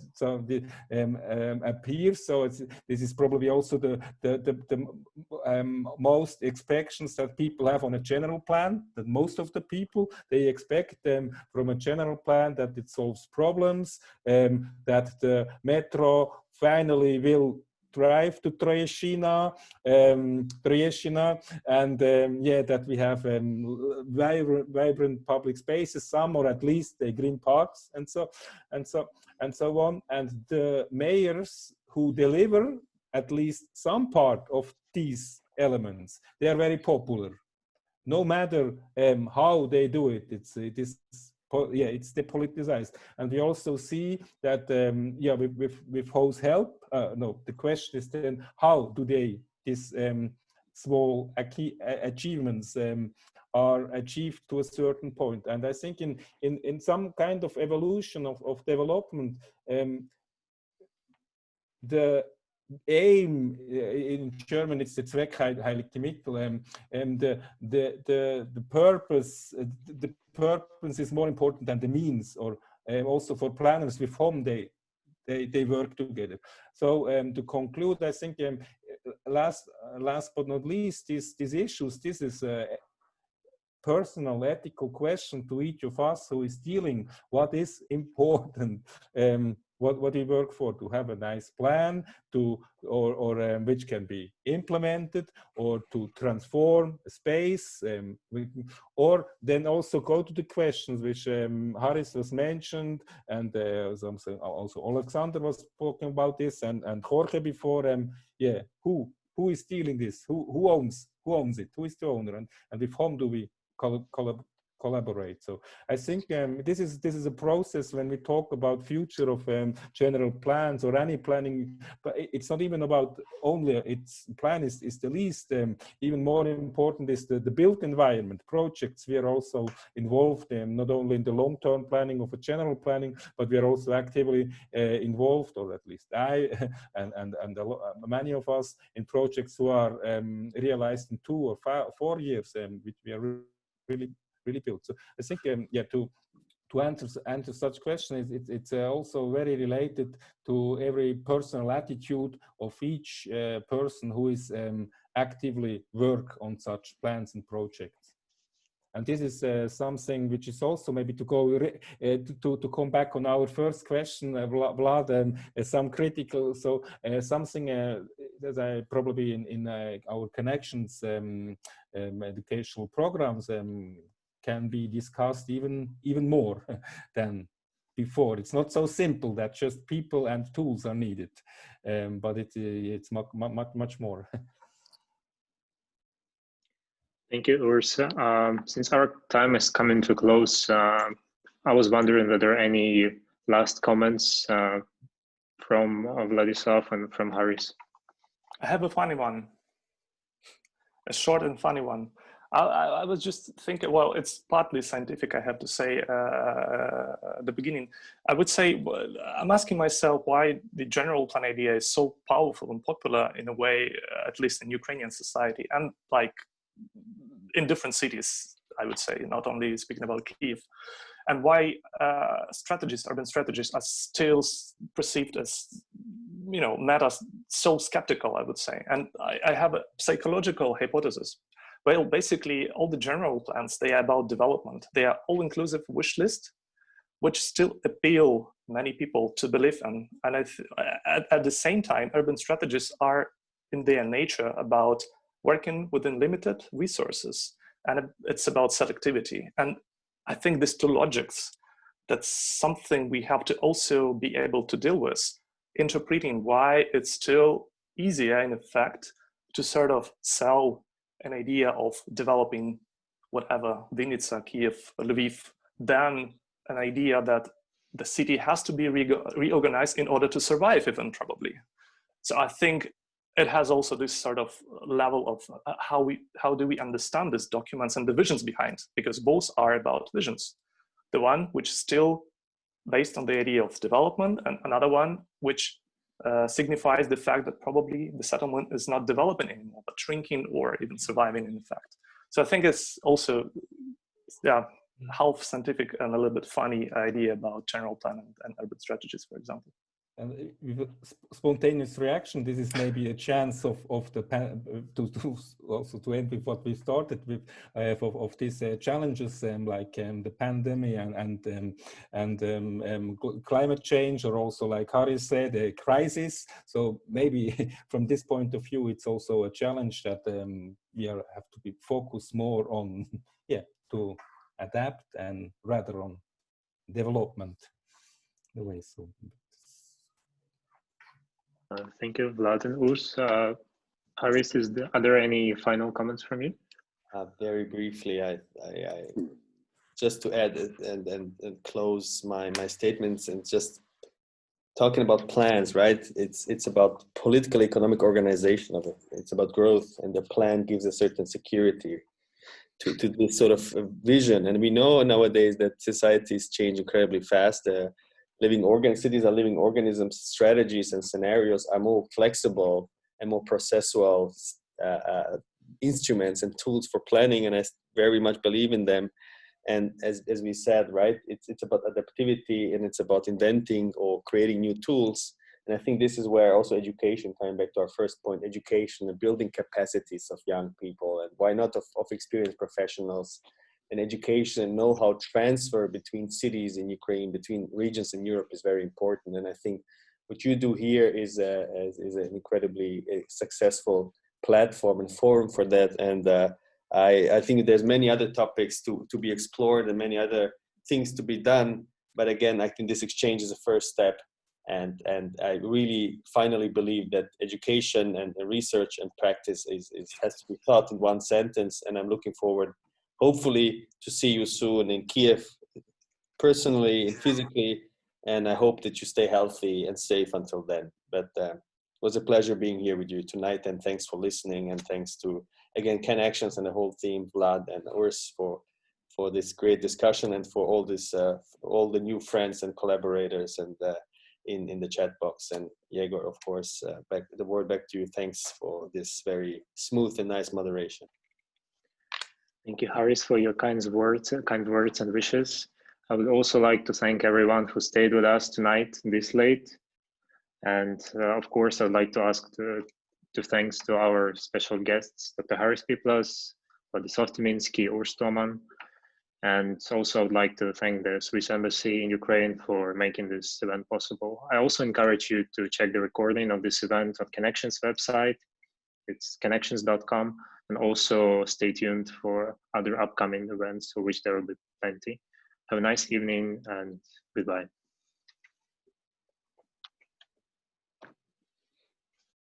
appears. So this is probably also the most expectations that people have on a general plan, that most of the people, they expect from a general plan that it solves problems, that the metro finally will drive to Troyeshina, and yeah, that we have vibrant public spaces, some, or at least green parks, and so on. And the mayors who deliver at least some part of these elements, they are very popular, no matter how they do it. It's depoliticized. And we also see that with whose help, no, the question is then, how do they, these small achievements are achieved to a certain point. And I think in some kind of evolution of development, the aim, in German it's the Zweck heiligt die Mittel, and the purpose is more important than the means, or also for planners with whom they work together. So to conclude, I think last but not least, these issues, this is a personal ethical question to each of us who is dealing what is important, what we work for, to have a nice plan, or which can be implemented, or to transform a space, or then also go to the questions which Haris was mentioned, and also Alexander was talking about this, and Jorge before. Yeah, who is stealing this? Who owns it? Who is the owner? And with whom do we collaborate? So I think this is a process when we talk about future of general plans or any planning, but it's not even about only plan is the least. Even more important is the built environment projects. We are also involved not only in the long-term planning of a general planning, but we are also actively involved, or at least I and many of us, in projects who are realized in 2 or 4 years, which we are really built. So I think to answer such questions, it's also very related to every personal attitude of each person who is actively work on such plans and projects. And this is something which is also maybe to go to come back on our first question, Vlad, some critical, so something that I probably in our connections educational programs can be discussed even more than before. It's not so simple that just people and tools are needed, but it's much more. Thank you, Ursa. Since our time is coming to close, I was wondering whether there are any last comments from Vladislav and from Haris. I have a funny one, a short and funny one. I was just thinking, well, it's partly scientific, I have to say, at the beginning. I would say, I'm asking myself why the general plan idea is so powerful and popular in a way, at least in Ukrainian society, and like in different cities, I would say, not only speaking about Kyiv, and why urban strategies are still perceived as, not as so skeptical, I would say. And I have a psychological hypothesis. Well, basically, all the general plans, they are about development. They are all-inclusive wish list, which still appeal many people to believe in. And at the same time, urban strategies are, in their nature, about working within limited resources. And it's about selectivity. And I think these two logics, that's something we have to also be able to deal with, interpreting why it's still easier, in effect, to sort of sell an idea of developing whatever, Vinnytsia, Kyiv, Lviv, than an idea that the city has to be reorganized in order to survive even, probably. So I think it has also this sort of level of how do we understand these documents and the visions behind, because both are about visions. The one which is still based on the idea of development, and another one which signifies the fact that probably the settlement is not developing anymore, but shrinking or even surviving in fact. So I think it's also, yeah, half scientific and a little bit funny idea about general plan and urban strategies, for example. And with a spontaneous reaction, this is maybe a chance of the also to end with what we started with of these challenges like the pandemic and climate change, or also like Haris said, a crisis. So maybe from this point of view, it's also a challenge that we have to be focused more on, to adapt and rather on development. The way so. Thank you, Vlad and Urs. Haris, are there any final comments from you? Very briefly, I just to add and close my statements, and just talking about plans, right? It's about political economic organization of it. It's about growth, and the plan gives a certain security to this sort of vision. And we know nowadays that societies change incredibly fast. Cities are living organisms. Strategies and scenarios are more flexible and more processual instruments and tools for planning, and I very much believe in them. And as we said, right, it's about adaptivity, and it's about inventing or creating new tools. And I think this is where also education, coming back to our first point, education and building capacities of young people, and why not of experienced professionals, and education and know-how transfer between cities in Ukraine, between regions in Europe is very important. And I think what you do here is an incredibly successful platform and forum for that. And I think there's many other topics to be explored and many other things to be done. But again, I think this exchange is a first step. And I really finally believe that education and research and practice has to be taught in one sentence. And I'm looking forward, hopefully, to see you soon in Kiev, personally and physically. And I hope that you stay healthy and safe until then. But it was a pleasure being here with you tonight. And thanks for listening. And thanks to, again, Ken Actions and the whole team, Vlad and Urs, for this great discussion, and for all this, all the new friends and collaborators and in the chat box. And Yegor, of course, the word back to you. Thanks for this very smooth and nice moderation. Thank you, Haris, for your kind words and wishes. I would also like to thank everyone who stayed with us tonight this late. And of course, I'd like to ask to thanks to our special guests, Dr. Haris Piplas, Władysław Tymiński, Urs Toman. And also I would like to thank the Swiss Embassy in Ukraine for making this event possible. I also encourage you to check the recording of this event on Connections website. It's connections.com. And also stay tuned for other upcoming events, for which there will be plenty. Have a nice evening and goodbye.